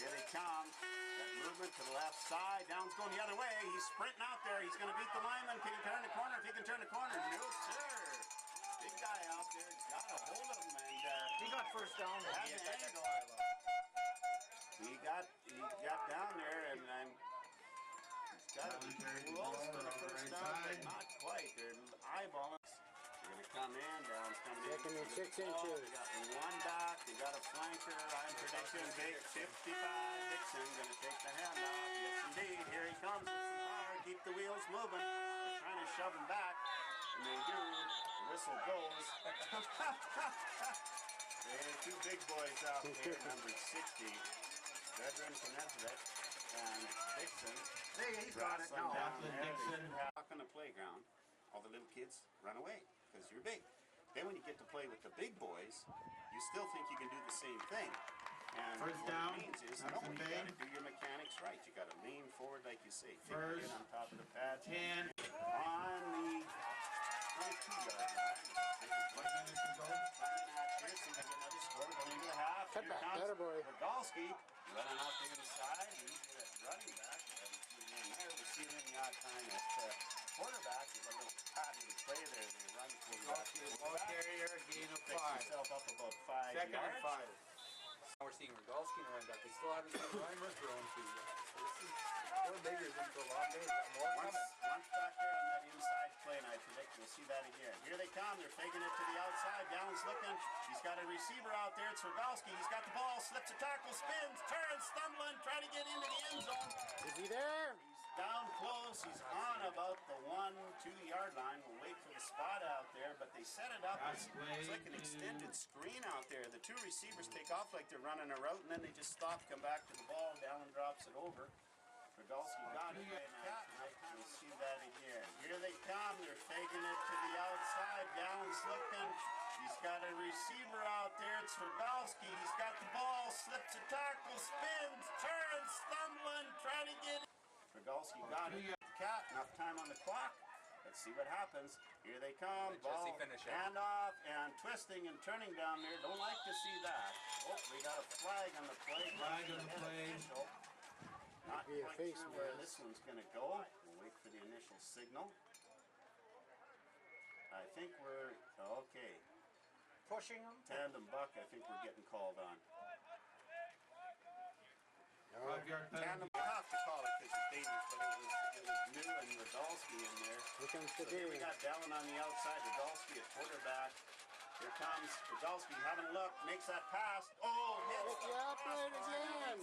here they come. That movement to the left side. Down's going the other way. He's sprinting out there. He's going to beat the lineman. Can he turn the corner? If he can turn the corner. No, sir. Big guy out there. Got a hold of him. And He got first down. had an angle. He got down there and then he's got to be close to the first down, but not quite. They're eyeballing. They're going to come in. Down's coming in. Second and 6 They inches. got one back. They got a flanker. I'm predicting big 55. Dixon going to take the handoff. Yes, indeed. Here he comes with some power. Keep the wheels moving. They're trying to shove him back. And they do. The whistle goes. There are 2 big boys out there, number 60. veteran Knezevic and Dixon. Hey, he's got it. wrestling No. down Atlas there. Dixon. They walk on the playground. All the little kids run away because you're big. Then when you get to play with the big boys, you still think you can do the same thing. And First what down, it means is, Hudson no, you Bay. got to do your mechanics right. You got to lean forward like you say. Take First, it in on top of the pad. 10. On the 22-yard line. 1 minute to go. Here, see if they get another score. Going into the half. Cut Here back, comes attaboy. Rogalski running off the inside. He's that running back. We haven't seen him there. We see him in the odd time at quarterback. There's a little patented play there. They run quarterback. Ball carrier, gain of Picks 5. himself up about 5 Second yards. and 5. Now we're seeing Rogalski and running back. They still haven't seen Reimer thrown to yet. So this is four Biggers in for a long day. We've got more Once coming. back there on that inside play, and I predict we'll see that again. Here they come. They're faking it to the outside. Dallyn's looking. He's got a receiver out there. It's Rogalski. He's got the ball. Slips a tackle. Spins. Turns. Stumbling. Trying to get into the end zone. Is he there? He's down close. He's on about the 1-2-yard line. We'll wait for the spot out there, but they set it up. It's like an extended screen out there. The two receivers take off like they're running a route, and then they just stop, come back to the ball. Dallyn drops it over. Rogalski got it. We'll see that again. Here they come. They're faking it to the outside. Dallyn's looking. He's got a receiver out there. It's Rogalski. He's got the ball. Slips a tackle. Spins. Turns. Stumbling. Trying to get it. Rogalski got it. Cat. Enough time on the clock. Let's see what happens. Here they come. Let Ball. Jesse finish it. Hand off and twisting and turning down there. Don't like to see that. Oh, we got a flag on the play. Flag on the play. Official. Not Be a quite face sure where mask. this one's going to go. We'll wait for the initial signal. I think we're okay. Pushing him. Tandem buck. I think we're getting called on. 5-yard Tandem. penalty. You have to call it because it's dangerous, but it was new and Rogalski in there. Here comes the So here we game. got Dallyn on the outside. Rogalski at quarterback. Here comes Rogalski having a look. Makes that pass. Oh, hits Pick you up right again.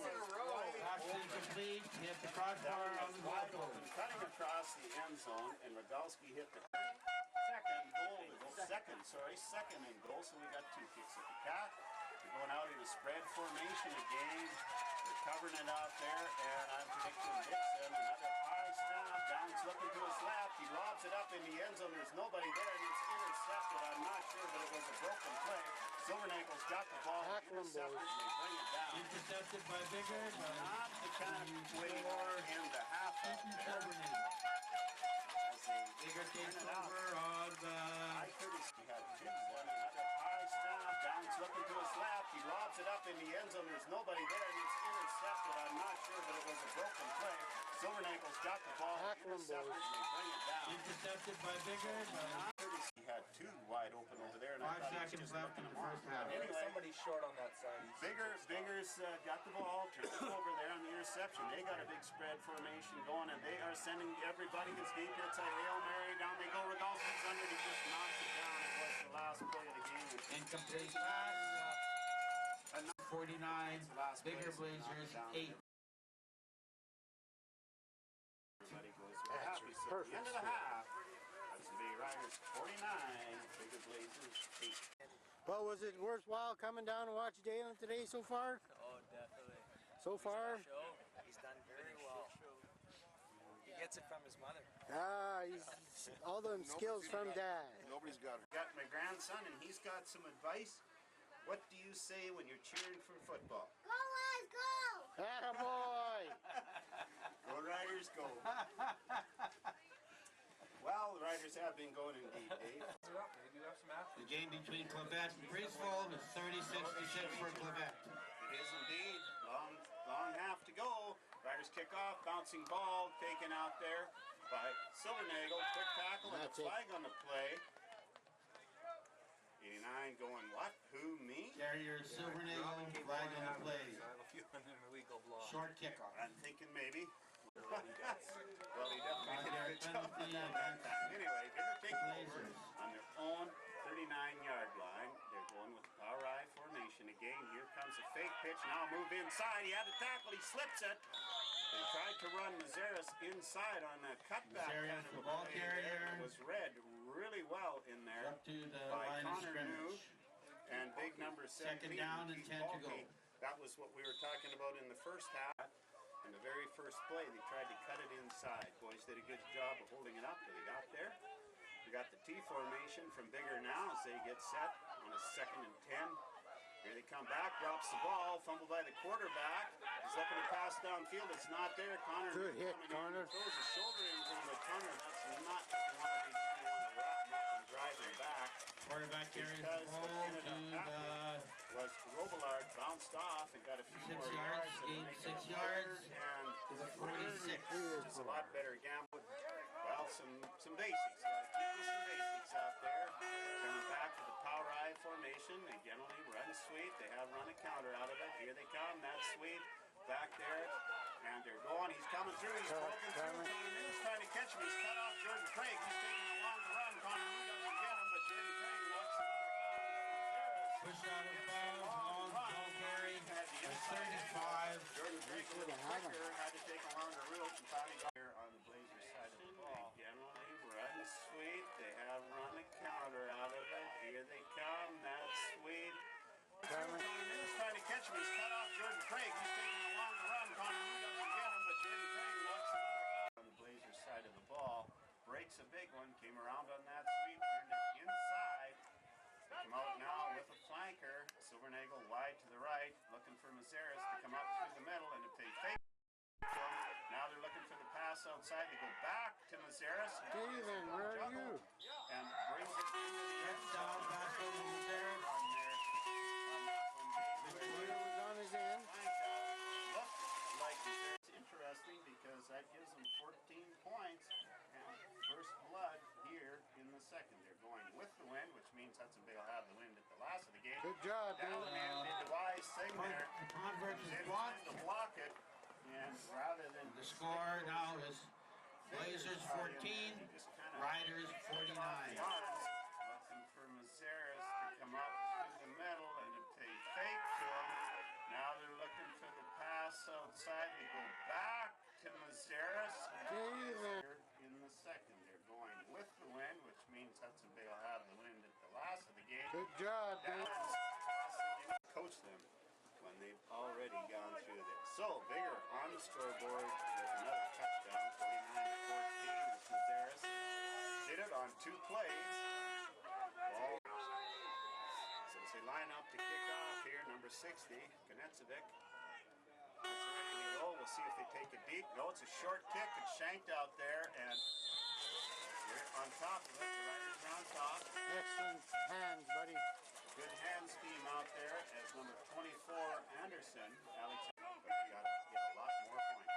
Pass incomplete. Hit the crossbar on the wide goal open, post. cutting across the end zone, and Rogalski hit the second and goal. So we got 2 kicks at the cat. They're going out in a spread formation again. They're covering it out there, and I'm predicting Dixon. Another high snap. Dallyn's looking to his left. He lobs it up in the end zone. There's nobody there, and it's intercepted. I'm not sure, but it was a broken play. Silvernagel's got the ball. Tackle him, Intercepted, boys. and they bring it down. Intercepted by Bigger. Not the kind of play more in the half out there. Bigger takes over on the... I could have had Dixon. Another high snap. Dallyn's looking to his left. He lobs it up in the end zone. There's nobody there, and it's intercepted. I'm not sure, but it was a broken play. Silvernagel's got the ball. Tackle him, Intercepted, boys. and they bring it down. Intercepted by Bigger. He had 2 wide open over there, and 5 I thought he was seconds just left looking in the them off. first half. Anyway, Somebody's short on that side. Bigger's got the ball, turns it over there on the interception. They got a big spread formation going, and they are sending everybody gets deep. It's a Hail Mary. Down they go. Rogalski's under. He just knocks it down. It was the last play of the game. Incomplete pass. 49. Bigger Blazers 8. Everybody goes with happy. So perfect. the end of the half. Hudson Bay Riders 49. Bigger Blazers 8. Well, was it worthwhile coming down and watch Dallyn today so far? Oh, definitely. So far? Show. He's done very well. He gets it from his mother. Ah, he's all them skills from Dad. Nobody's got it. Got my grandson, and he's got some advice. What do you say when you're cheering for football? Go, lads, go! Attaboy! Go Riders, go. Well, the Riders have been going indeed, Dave. They do have some athletes. The game between Clavette and Priestful is 30-66 for Clavette. It is indeed. Long half to go. Riders kick off, bouncing ball, taken out there by Silvernagel. Quick tackle and a That's it. flag on the play. 89 going what? Who, me? Carrier Silvernagel, flag on the play. I have a few in an illegal block. Short kickoff. I'm thinking maybe. Well, he definitely did a good job on Penalty. that time. Anyway, they're taking over Blazers. on their own 39-yard line. They're going with the power I formation again. Here comes a fake pitch. Now move inside. He had a tackle. He slips it. They tried to run Mazeris inside on a cutback. Mazeris, kind of the a ball play there. carrier. It was read really well in there Up to the by line of Connor New scrimmage. and big number 17. Second down and Keith 10 to go. Balke. That was what we were talking about in the first half. In the very first play, they tried to cut it inside. Boys did a good job of holding it up till they got there. We got the T formation from Bigger now as they get set on a 2nd and 10. Here they come back, drops the ball, fumbled by the quarterback. He's looking to pass downfield. It's not there. Connor Good hit, Connor. Throws his shoulder into the Connor. That's not what you want to be doing. You want to wrap him up and drive him back. Quarterback carries the ball to the was Robillard bounced off and got a few 6 more yards, yards. gained 6 yards. And to the 46. it's a lot better gamble. Well, some basics. Got to keep with some basics out there. Coming back to the power I formation. They generally run sweep. They have run a counter out of it. Here they come. That's sweep. Back there. And they're going. He's coming through. He's broken through. Connor New's trying to catch him. He's cut off Jordan Craig. He's taking a long run. Connor New doesn't get him, but Jordan Craig walks him out of bounds. Push out of bounds, long ball carry at 35. Jordan Craig a little quicker, had to take a longer route and finally got here on the Blazers side of the ball. Generally run sweep. They have run a counter out of it. Here they come. That's sweep. Connor New's trying to catch him. He's cut off Jordan Craig. He's taking a longer run. Connor New doesn't get him, but Jordan Craig walks him out of bounds. On the Blazers side of the ball. Breaks a big one. Came around on that sweep. Turned it inside. Come out now with a flanker. Silvernagel wide to the right. Looking for Mazeres to come up through the middle. And if they fake now they're looking for the pass outside. They go back to Mazeres. David, where are you? And brings it into the end Down, zone. pass over Mazeres. On there. On that one. He was on his end. Looked like Mazeres. It's interesting because that gives them 14 points. And first blood here in the second. They're going with the wind, which means Hudson Bay will have the wind at the last of the game. Good job, Dallyn David. did the wise thing there. The convert is Did blocked. to block it, and rather than The score now is Blazers 14, Riders 49. Looking for Mazeres to come up through the middle, and if they fake to him, now they're looking for the pass outside. They go back to Mazeres. David. In the second, they're going with the wind, which means Hudson Bay will have the wind at the last of the game. Good job, David. Coach them when they've already gone through this. So Bigger on the scoreboard with another touchdown, 49-14. This Mazeres did it on 2 plays. Ball. So as they line up to kick off here, number 60, Konetsevic. It's ready to go. We'll see if they take it deep. No, it's a short kick. It's shanked out there, and we're on top of it. The Riders are on top. Excellent hands, buddy. Good hand scheme out there as number 24, Anderson. Alexander, but you got to get a lot more points.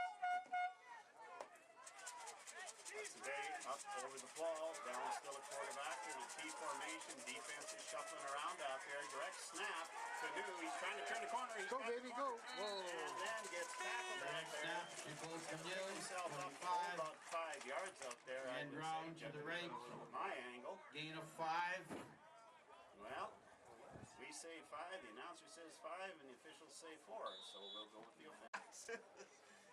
Hudson Bay up over the ball. Down still a quarterback in a T formation. Defense is shuffling around out there. Direct snap to New. He's trying to turn the corner. He's Go, got baby, go. Whoa. and then gets tackled out Next there. snap, it goes to New, Himself up 25. about 5 yards out there. I And would round say, to the judging right. from my angle. Gain of 5. Well, we say 5, the announcer says 5, and the officials say 4, so we'll go with the offense.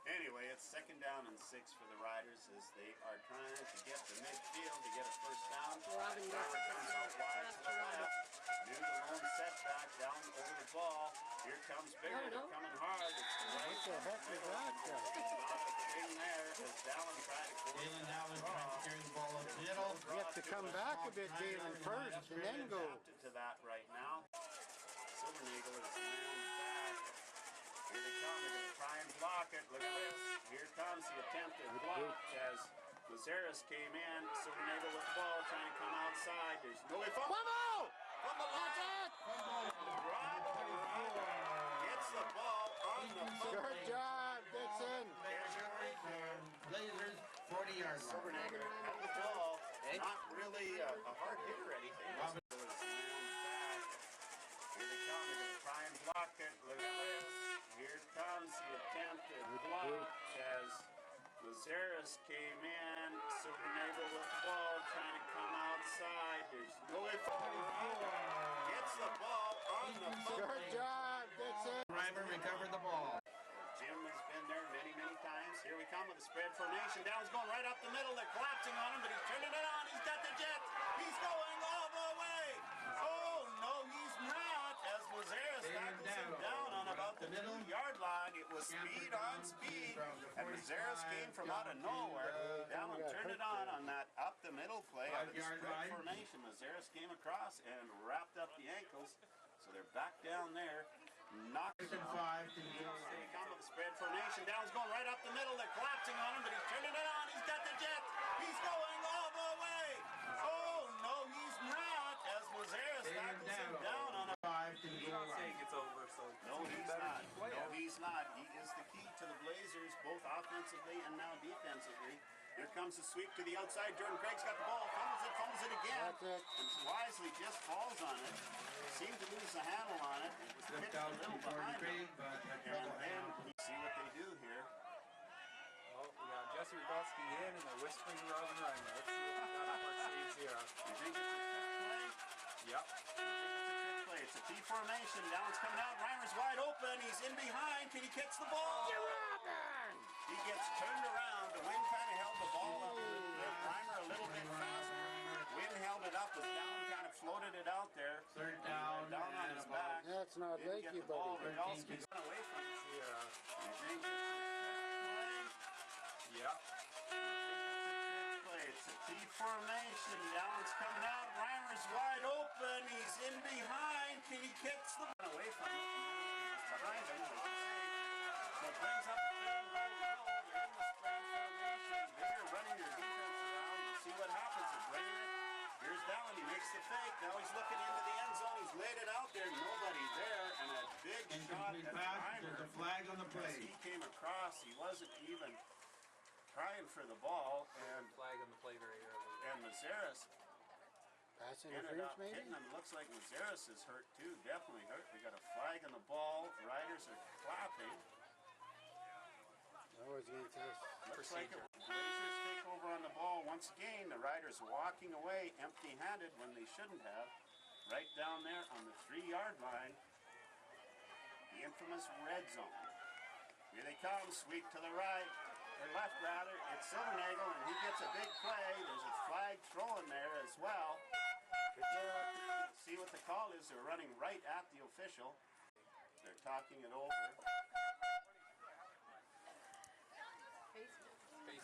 Anyway, it's 2nd down and 6 for the Riders as they are trying to get the midfield to get a first down. Robin, Driver comes out wide to the left. New the lone setback down over the ball. Here comes Bigger. They're coming hard. It's right What the heck is that guy? not a thing there as Dallyn tried to close Dallyn that Dallyn trying to draw. carry the ball up the middle. You have to come back a bit, David, first, and then go. Adapted to that right now. Silvernagel is man back. Here they come. They're going to try and block it. Look at this. Here comes the attempted block as Mazeres came in. Silvernagel with the ball trying to come outside. There's no way. Fumble! From the line. Drop. Gets the ball on the fumble. Good job, Dixon. Blazers 40-yard line. Silvernagel had the ball. Not really a hard hit or anything. Robin. It was man back. Here they come. They're going to try and block it. Look at this. Here comes the attempted block as Mazeres came in. Silvernagel with the ball trying to come outside. There's no way. Gets the ball on the fumble. Good job, Dixon. Reimer recovered the ball. Jim has been there many, many times. Here we come with a spread formation. Dallyn's going right up the middle. They're collapsing on him, but he's turning it on. He's got the jet. He's going all the way. Oh, no, he's not. As Mazeres tackles him down on about the was speed on speed, and Mazeris came from out of nowhere. Dallyn turned it on that up the middle play of the spread formation. Mazeris came across and wrapped up the ankles, so they're back down there. Knocked it 5 to go. They come with the spread formation. Dallyn's going right up the middle. They're collapsing on him, but he's turning it on. He's got the jet. He's going all the way. Oh no, he's not. As Mazeris tackles him down on a 5 to go. Saying it's over, so no, he's not. No, he's not. He is the key to the Blazers, both offensively and now defensively. Here comes the sweep to the outside. Jordan Craig's got the ball. Fumbles it again. And wisely just falls on it. Seemed to lose the handle on it. It was pitched a little behind him. And then you see what they do here. Oh, we got Jesse Rudolsky in, and they're whispering to Robin Reimer. Let's see what we got up our sleeves here. You think it's a trick play? Yep. I think it's a trick play. It's a T formation. Dallyn's coming out. Reimer's wide open. He's in behind. Can he catch the ball? He gets turned around. The wind kind of held the ball up a little bit. Reimer a little bit faster. Wind held it up as Dallyn kind of floated it out there. Third down on his back. That's not Didn't like get you, the ball. buddy. Rudolsky's run away from it. Yeah. I think it's a trick play. Yep. It's a T formation. Dallyn's coming out. Reimer's wide open. He's in behind. Can he catch the ball away from it? Behind him. So it brings up the field goal. They're in the spread formation. They're running their defense around. We'll see what happens. They're bringing it. Here's Dallyn. He makes the fake. Now he's looking into the end zone. He's laid it out there. Nobody there. And a big shot incomplete at pass. Reimer. There's a flag on the As play. he came across, he wasn't even trying for the ball, and Flag on the play very early. Mazeris Pass ended interference, up maybe? hitting him. Looks like Mazeris is hurt too, definitely hurt. We got a flag on the ball. Riders are clapping. That was against us. Looks like it. Blazers take over on the ball once again. The Riders walking away empty-handed when they shouldn't have. Right down there on the 3-yard line. The infamous red zone. Here they come. Sweep to the right. Or left rather. It's Silvernagle, and he gets a big play. There's a flag thrown there as well. See what the call is. They're running right at the official. They're talking it over.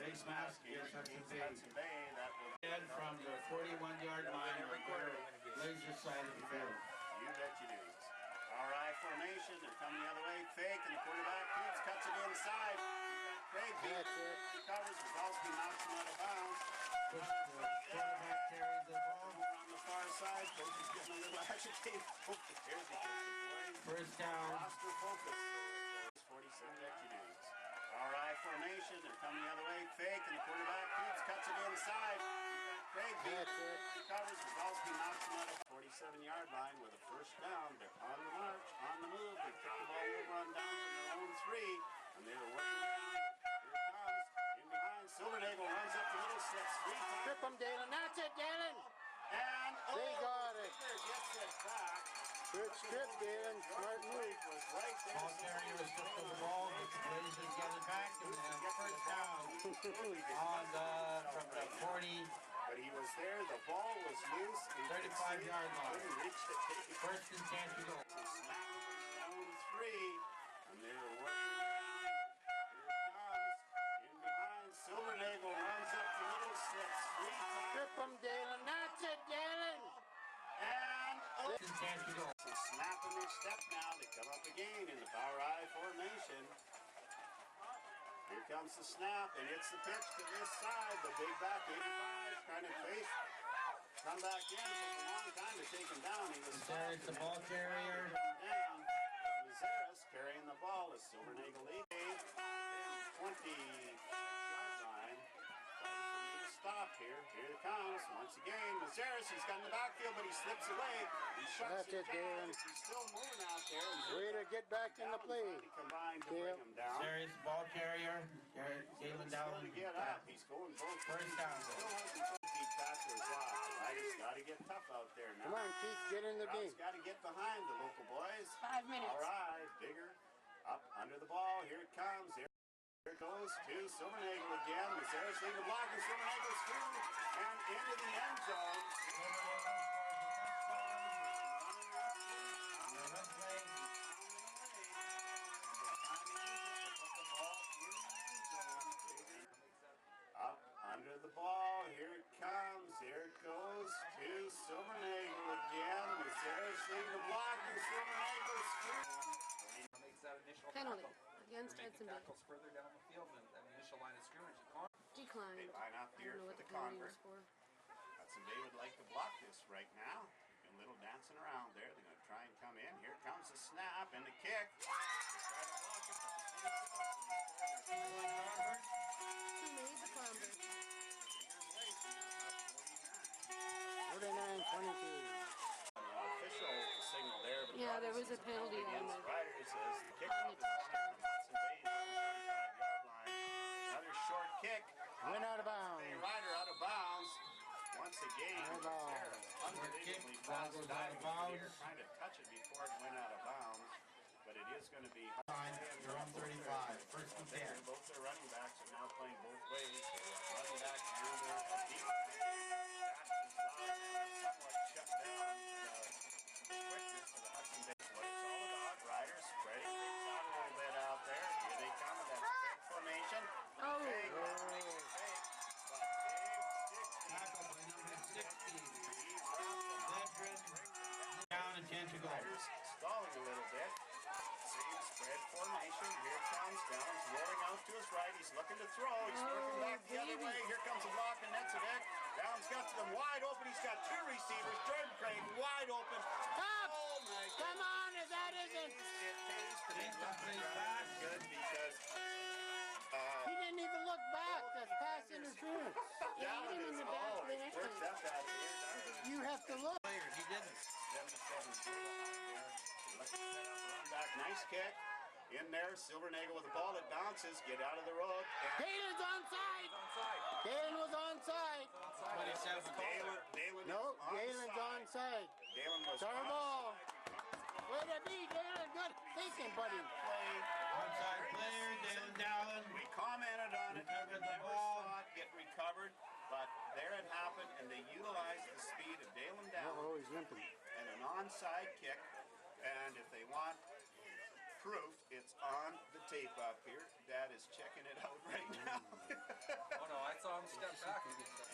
Face mask against Hudson Bay. Hudson Bay. That will And from the 41-yard line on the Blazers side of the field. You bet you do. All right, formation. They're coming the other way. Fake, and the quarterback keeps, cuts it inside. Craig That's it. recovers. Rudolsky knocks him out of bounds. The quarterback carries the ball. Over on the far side. Coach is getting a little agitated. Here's the boys. First down. Lost their focus. 47 bet you do. All right, formation. They're coming the other way. Fake, and the quarterback keeps, cuts it inside. Craig That's it. recovers. Rudolsky knocks him out of 47-yard line with a first down. They're on the march, on the move. They kick the ball over on downs in their own 3, and they were working around. Here it comes. In behind. Silvernagle runs up the middle, slips 3 times. Strip him, Dallyn. That's it, Dallyn. And They got it. Gets it back. Good strip, Dallyn. Smart move. Was right there. Ball carrier was stripped of the ball, but the Blazers get it back, and first down on from the 40, But he was there. The ball was loose. 35-yard line. Couldn't reach the tape. First and 10 to go. Down 3, and they were working around. Here it comes. In behind. Silvernagle runs up the middle, slips 3 times. Strip him, Dallyn. That's it, Dallyn. And First and 10 to go. so snapping their step now. They come up again in the power I formation. Here comes the snap, and it's the pitch to this side. The big back 85 trying to face. Come back in. Took a long time to take him down. He was There's the ball carrier. down. Mazeris carrying the ball as Silvernagle leads. 20-yard line. Stop here. Here it comes. Once again, Mazeris, he's got in the backfield, but he slips away. He shuts That's it, Dallyn. He's still moving out there. Way to get back in the play. Combined to bring him down. There's the ball carrier. Galen Still Dallyn. to get up. He's going both First ways. down. He still has the deep tackle as well. Riders got to get tough out there now. Come on, Keith. Get in the game. Got to get behind the local boys. 5 minutes. All right, Biggar up under the ball. Here it comes. Here it goes to Silvernagle again. Mazeris leading the block, and Silvernagle's through and into the end zone. Save the block and Silver Makes that initial Penalty tackle. against They're Hudson making Bay. tackles further down the field than the initial line of scrimmage. Declined. They line up I here don't know for what the the penalty convert. was for. Hudson Bay would like to block this right now. A little dancing around there. They're going to try and come in. Here comes the snap and the kick. They try to block it, but the Who made the convert? 49-22. Official signal there, but Yeah, there was a penalty on against the Riders as the kickoff on is the coming from Hudson Bay on the 35-yard line. Another short kick. Went out of bounds. Bay Rider out of bounds. Once again, Out of bounds. unbelievably fast diving through the air, trying to touch it before it went out of bounds. But it is going to be They're on 35. First and 10. both their running backs are now playing both ways. Running back and their defense. That is somewhat shut down the quickness of the Hudson Bay. What it's all about, Riders spreading things out a little bit out there. Here they come in that spread formation. Oh. Big, but big 60. Tackle by number 60. Veteran. Down and 10 to go. Riders stalling a little bit. Same spread formation. Here comes Dallyn's rolling out to his right. He's looking to throw. He's working back the other way. Here comes a block and Netzevic. Dallyn's got them wide open. He's got two receivers. Jordan Craig wide open. Stop! Oh my God. Come on, if that isn't. Good because He didn't even look back. That's pass interference. Yeah, hit him in the back of the neck. worked that bad here. You have to look. He didn't. 77 run back. Nice kick. In there, Silvernagel with the ball. It bounces. Get out of the road. Dalen's onside. Dalen was onside. 27. Dallyn No, is Dalen's onside. Dallyn was It's our onside. ball. Way to be, Dalen. Good thinking, buddy. Play. Onside player, Darwin Dallyn. We commented on it. Recovered the Never ball. saw it get recovered, but there it happened, and they utilized the speed of Darwin Dallyn Oh, he's limping. and an onside kick. And if they want proof, it's on the tape up here. Dad is checking it out right now. Oh no, I saw him step back and get that.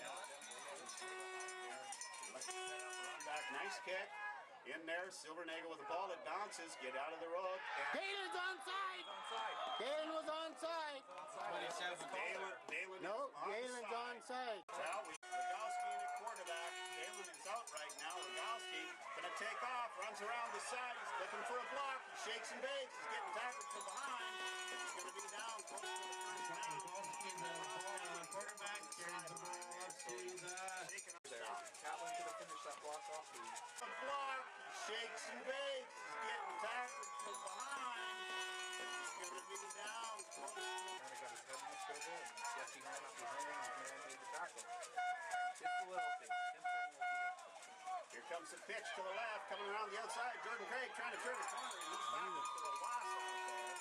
Run back, nice kick. In there, Silvernagel with the ball. It bounces. Get out of the road. And Dalen's onside. Dalen was onside. 27. Dallyn No, is Dalen's onside. Well, Rogowski in at quarterback. Dallyn is out right now. Rogowski gonna take off, runs around the side. He's looking for a block. He shakes and bakes. He's getting tackled from behind. He's gonna be down close to the first down. Quarterback carries the ball up to the... Catlin could have finished that block off. A block. He shakes and bakes. He's getting tackled from behind. He's gonna be down close to Kind of got his head in the swivel and yet he ran up behind him and he made the tackle. Just the little things. Simpson will do that. Here comes the pitch to the left, coming around the outside. Jordan Craig trying to turn the corner, and he's back to the loss out there.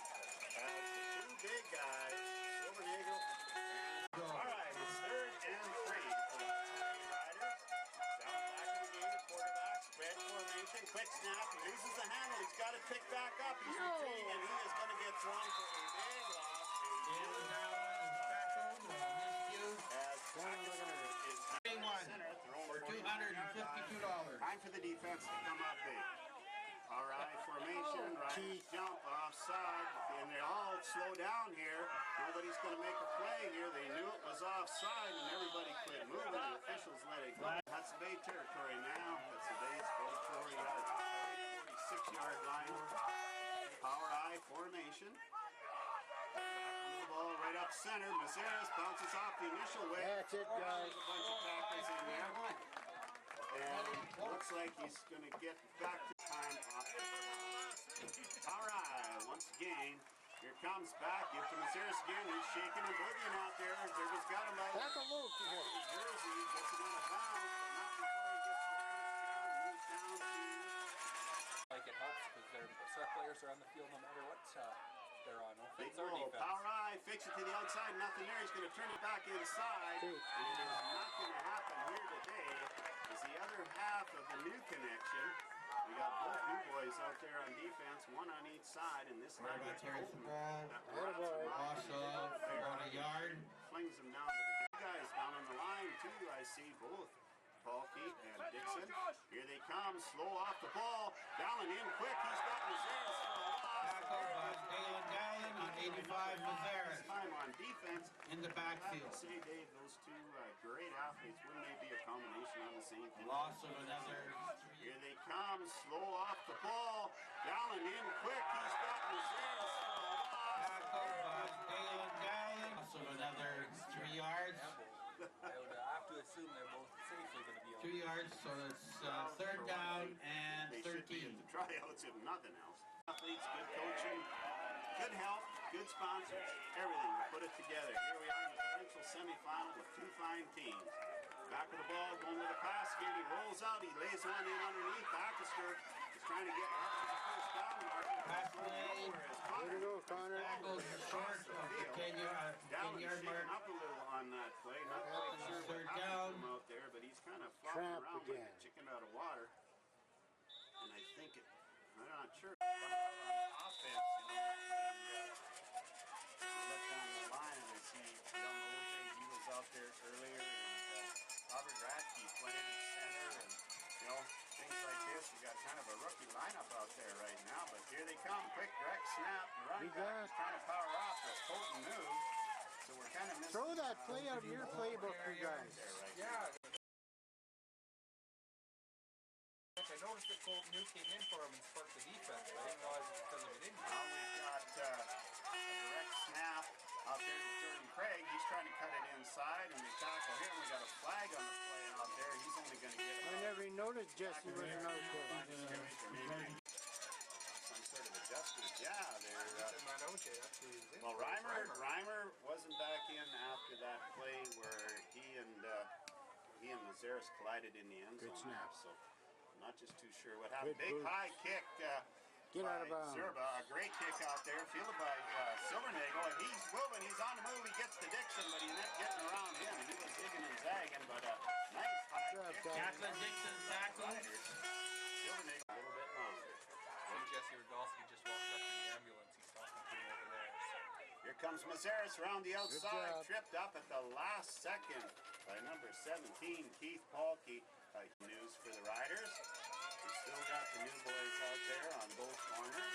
As the two big guys, Silvernagel and... All right, it's 3rd and 3 for the Riders. Down back in the game, the quarterback, spread formation, quick snap, he loses the handle, he's got it picked back up, he's retreating, and he is going to get thrown for a big loss. Darwin Dallyn is tackled. Miscue. As is One center, thrown for $252. Time for the defense to come up big. All right, formation, Riders jump offside, and they all slow down here. Nobody's going to make a play here. They knew it was offside, and everybody quit moving. The officials let it go. Hudson Bay territory now. Hudson Bay's 46-yard line. Power I formation. Ball right up center. Mazeres bounces off the initial way. That's it, guys. A bunch of tackles in there. And looks like he's going to get back to time off. All right, once again, here comes back. Give to Mazeres again. He's shaking and boogieing out there. Zerga's got him out. That's a move to him. Jersey gets him out of bounds, but not before he gets the first down. Moves down to... Like it helps because our players are on the field no matter what they're on. Big Offense or roll, defense. power I, fix it to the outside, nothing there. He's going to turn it back inside. And it is not going to happen here today. Is the other half of the new connection. We got both new boys out there on defense, one on each side, and this time Quarterback it's carries the open. ball. Also, about a yard. Flings them down to the good guys down on the line too. I see both Paulke and Dixon. Here they come, slow off the ball. Dallyn in quick, he's got Mazeres for a loss. Tackled by Darwin Dallyn on 85 Mazeres Time on defense. in the I have backfield. to say, Dave, those two great athletes, wouldn't they be a combination on the same team? Loss of another. Here they come, slow off the ball. Dallyn in quick, he's got Mazeres for a loss. Tackled by Darwin Dallyn. Loss of another 3 yards. I would have to assume they're both safely going to be on. 2 yards, so it's third down and They should be 13. at the tryouts if nothing else. Athletes, good coaching, good help, good sponsors, everything to put it together. Here we are in the provincial semi-final with two fine teams. Back of the ball, going with a pass here. He rolls out, he lays one in underneath. Baxter is trying to get up to the first down mark. Pass play. Way to go, Connor. Tackled short of the 10 yard shaking mark. up a little on that play. Not quite sure what Third happened down. to him out there, but he's kind of flopping Tramp around like again. a chicken out of water. And I think it, I'm not sure. Offense, I look down the line and I see young OJ, he was out there earlier, and Robert Radke playing in center, and things like this. We got kind of a rookie lineup out there right now, but here they come. Quick direct snap, run back, he's trying to power off with Colton New. So we're kind of missing. Throw that play out of your playbook, you guys. Yeah. I noticed that Colton New came in for him and sparked the defense. I didn't realize it was because of an injury. Now we've got a direct snap out there to Jordan Craig. He's trying to cut it inside, and they tackle him. We got a flag on the play out there. He's only going to get it. I never noticed Jesse wasn't out there. Some sort of adjustment. Yeah, they're. Well, Reimer Reimer wasn't back in after that play where he and Mazeres collided in the end zone. Good snap. So I'm not just too sure what happened. Good Big boost. high kick. Get out of by bounds. Zerba, a great kick out there, fielded by Silvernagle, and he's moving, he's on the move, he gets to Dixon, but he's not getting around him. He was zigging and zagging, but a nice high Good kick. job, Jacqueline Dixon tackled. Silvernagle a little bit longer. I think Jesse Rogalski just walked up to the ambulance. He's talking to him over there. So. Here comes Mazeres around the outside, job. tripped up at the last second by number 17, Keith Paulke. News for the Riders. We still got the new boys out there on both corners.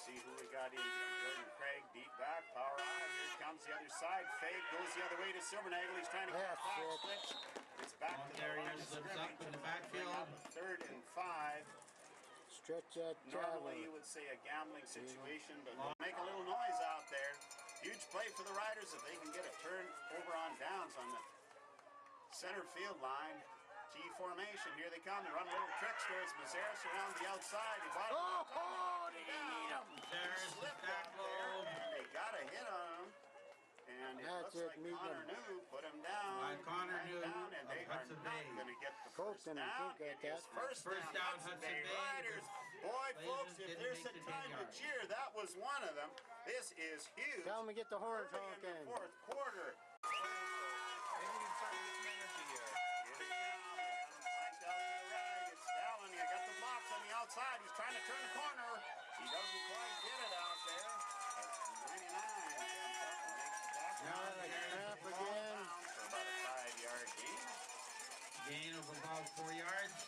See who we got in here. Jordan Craig, deep back, power on. Here comes the other side. Fake goes the other way to Silvernagle. He's trying to get That's a back it. switch. It's back to the line of Slips up scrimmage. in the backfield. Third and 5. Stretch that Normally you javelin. would say a gambling situation, but we'll make a little noise out there. Huge play for the Riders if they can get a turn over on downs on the center field line. T formation, here they come. They run a little trickster. It's Mazeres around the outside. He bought Oh, did he need him? There's the slipped up there. tackle. They got a hit on him. And it That's looks it, like meet Connor him. New put him down. By Connor Ran New down, and they of are Hudson not Bay. going to get the Colton, first I down. think, got It is that. first First down, Hudson Bay. Riders. Boy, Blazers folks, if didn't there's make a the 10 time to yards. cheer, that was one of them. This is huge. Tell him to get the horns Early in the honking. fourth quarter. Maybe we can start to get some energy here. Here they come. They got him flanked out to the right. It's Dallyn. He got the blocks on the outside. He's trying to turn the corner. He doesn't quite get it out there. That's 99. Makes the tackle. Now the snap again. For about a 5-yard gain. Gain of about 4 yards.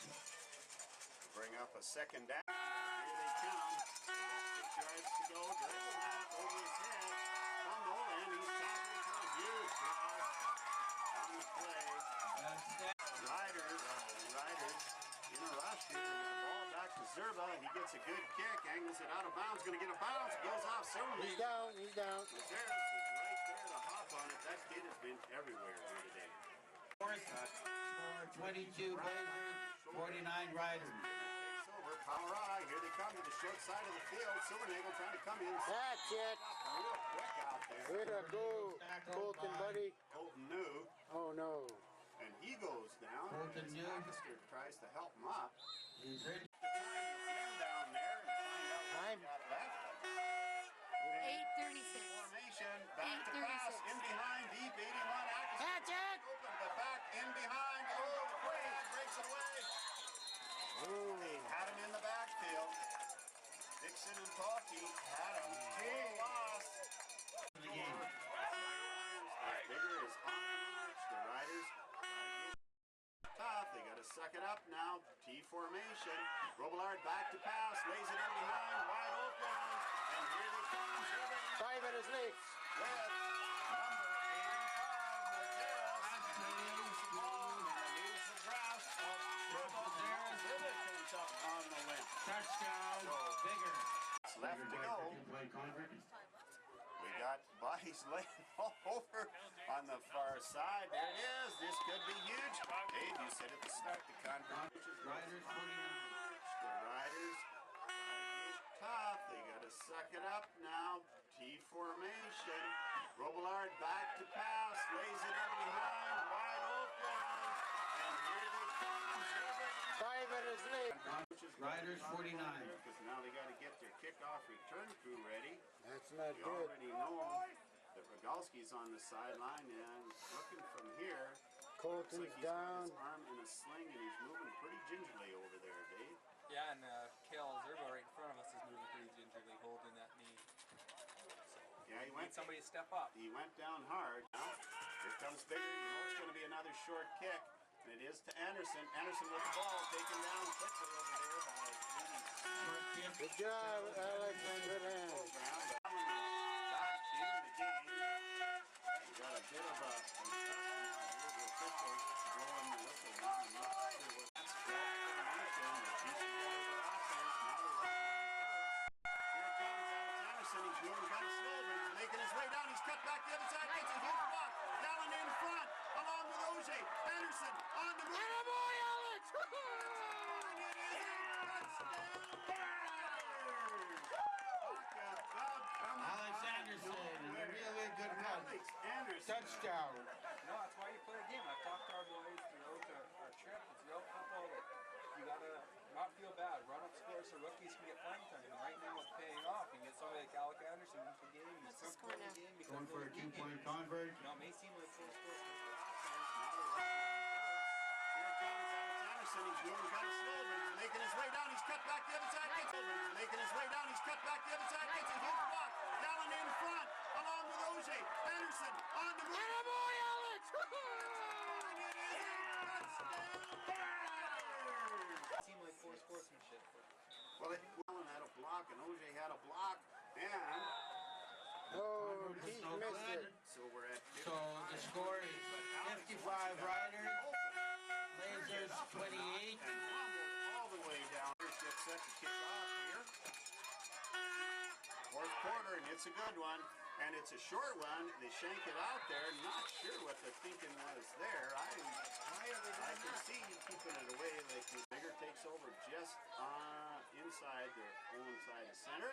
Bring up a second down. Here they come. 6 yards to go. Direct snap over his head. Fumble, and he's tackled for a huge loss on the play. Riders in a rush here to get the ball back to Zerba. He gets a good kick, angles it out of bounds, going to get a bounce, goes off Silvernagle. He's down, he's down. Mazeres is right there to hop on it. That kid has been everywhere here today. Fourth, 22 Blazers, 49 Riders. Takes over, power eye. Here they come to the short side of the field. Silvernagle trying to come in. That's it. Real quick out there. Way to go, Colton, buddy. Colton New, Oh, no. and he goes down. Colton As New. Lancaster tries to help him up. He's in. Down there and find out what Time. he got left. 8:36. Formation, back to pass, in behind, deep, 81, Atkinson. That's it. Open, but back, in behind, oh, Quaid breaks it away. Oh, They had him in the backfield. Dixon and Paulke had him. Full loss. The game. Bigger is on the march. The Riders tough. They suck it up now. T formation. Robillard back to pass. Lays it in behind. Wide open. And here they come. 5 at his legs. With number 85, Mazeras. Lose the ball. Leaves the grasp of Mazeras. Zerba comes up on the limb. Touchdown, Bigger. Left to go. We got bodies laying all over on the far side. There it is. This could be huge. Dave, you said at the start, the conference. Riders 49. The Riders tough. They got to suck it up now. T formation. Robillard back to pass. Lays it in behind. Wide open. And here they come. 5 at his legs. Riders 49. Because now they got to get their kickoff return crew ready. That's not You good. already know that Rogalski's on the sideline and looking from here. Looks Colton's like he's got down. his arm in a sling and he's moving pretty gingerly over there, Dave. Yeah, and Kale Zerba right in front of us is moving pretty gingerly, holding that knee. Yeah, he Need went. somebody to step up. He went down hard. Now, here comes Bigger. You know it's going to be another short kick. And it is to Anderson. Anderson with the ball, taken down quickly over there by Good job, Alex, and good hand. program. Back in the game. We got a bit of a official blowing the whistle now. I'm not sure what that's for. The Chiefs have got their offense. Now they're running on first. Here comes Alex Anderson. He's moving kind of slow, but he's making his way down. He's cut back the other side. Gets a huge block. Dallyn in front, along with Auger. Anderson on the move. Attaboy, Alex! Alex Anderson, a really good run. Alex Anderson. Touchdown. No, that's why you play a game. I've talked to our boys throughout our trip and throughout football that you gotta not feel bad. Run up scores so rookies can get playing time. And right now it's paying off. You get somebody like Alex Anderson into the game. He's What's the comfortable in score the game. He Going can for go a to the 2-point game. convert. You know, it may seem like 4 scores. Here comes Alex Anderson. He's moving kind of slow, but he's making his way down. He's cut back the other side. Gets over. He's making his way down. He's cut back the other side. Gets a huge block. Dallyn in front, along with Auger. Anderson on the move. Attaboy, Alex! It seemed like 4 sportsmanship. Well, Dallyn had a block, and Auger had a block, and Oh, he's missed it. so we're at. So the score is 55 Riders, Blazers 28. And fumbled all the way down. Leadership set to kick off here. Fourth quarter, and it's a good one. And it's a short one. They shank it out there. Not sure what they're thinking was there. I can see keeping it away. Like the Bigger takes over just inside their own side of center.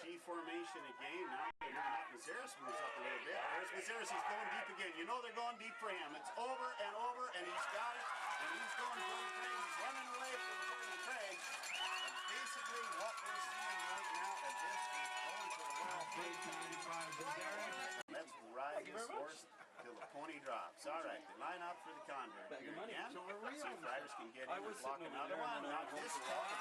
T formation again. Now they're moving up. Mazeras moves up a little bit. There's Mazeras. He's going deep again. You know they're going deep for him. It's over, and he's got it. And he's going Jordan Craig. He's running away from Jordan Craig. And basically what we're seeing right now is this is going to the well. Let's ride this horse till the pony drops. All right, they line up for the convert here again. See if Riders can get in and block another one. Not this time.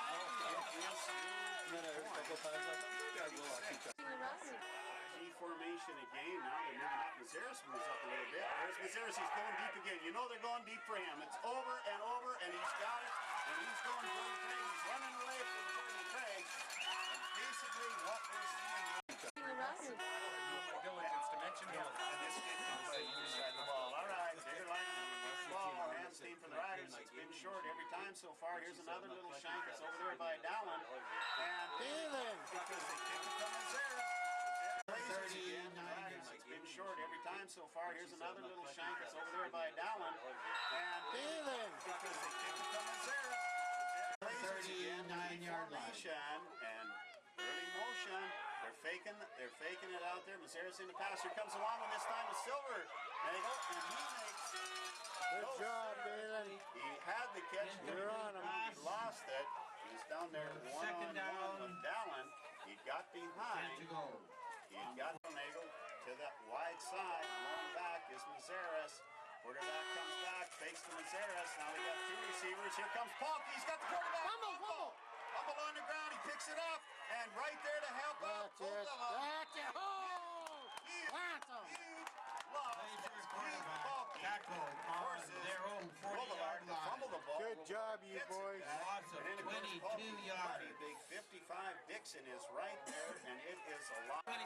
T formation again. Now they're moving up. Mazeras moves up a little bit. There's Mazeras. He's going deep again. You know they're going deep for him. It's over, and he's got it. And he's going Jordan Craig. He's running away from Jordan Craig. And basically what we're seeing Diligence to mention him. All right, they're lining up the ball. Hands team for the Riders. It's been short every time so far. Here's another little shank. It's over there by Dallyn. And because they kicked it from Mazeras. It's been short every time so far. Here's another little shank. It's over there by Dallyn. And because they kicked it from Mazeras. 39-yard line. And early motion. They're faking it out there. Mazeras in the pass. Here comes along, and this time is Silver. And he makes. Good job, Dallyn. He had the catch. You're on him. He lost it. He's down there Second down. with Dallyn. He got behind. 10 to go. He got Nagel to that wide side. Long back is Mazeras. Quarterback comes back, fakes to Mazeras. Now we got 2 receivers. Here comes Polk. He's got the quarterback. Fumble on the ground. He picks it up. And right there to help out. That's it. That's it. Oh! Huge Blazers loss. quarterback tackle on their own 40-yard line. Fumble the ball. Good job, you boys. Lots of And then, of course, 22 Paul Buddy, yards. big 55. Dixon is right there, and it is a lot. 26.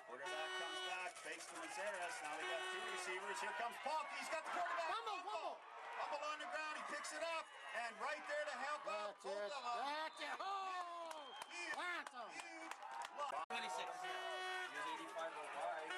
Quarterback comes back, fakes to Mazeras. Now they got two receivers. Here comes Paul. He's got the quarterback. Fumble. Fumble on the ground. He picks it up, and right there to help out. That's it. That's it. Oh! That's him. Huge loss. 26. Here's 85 go wide.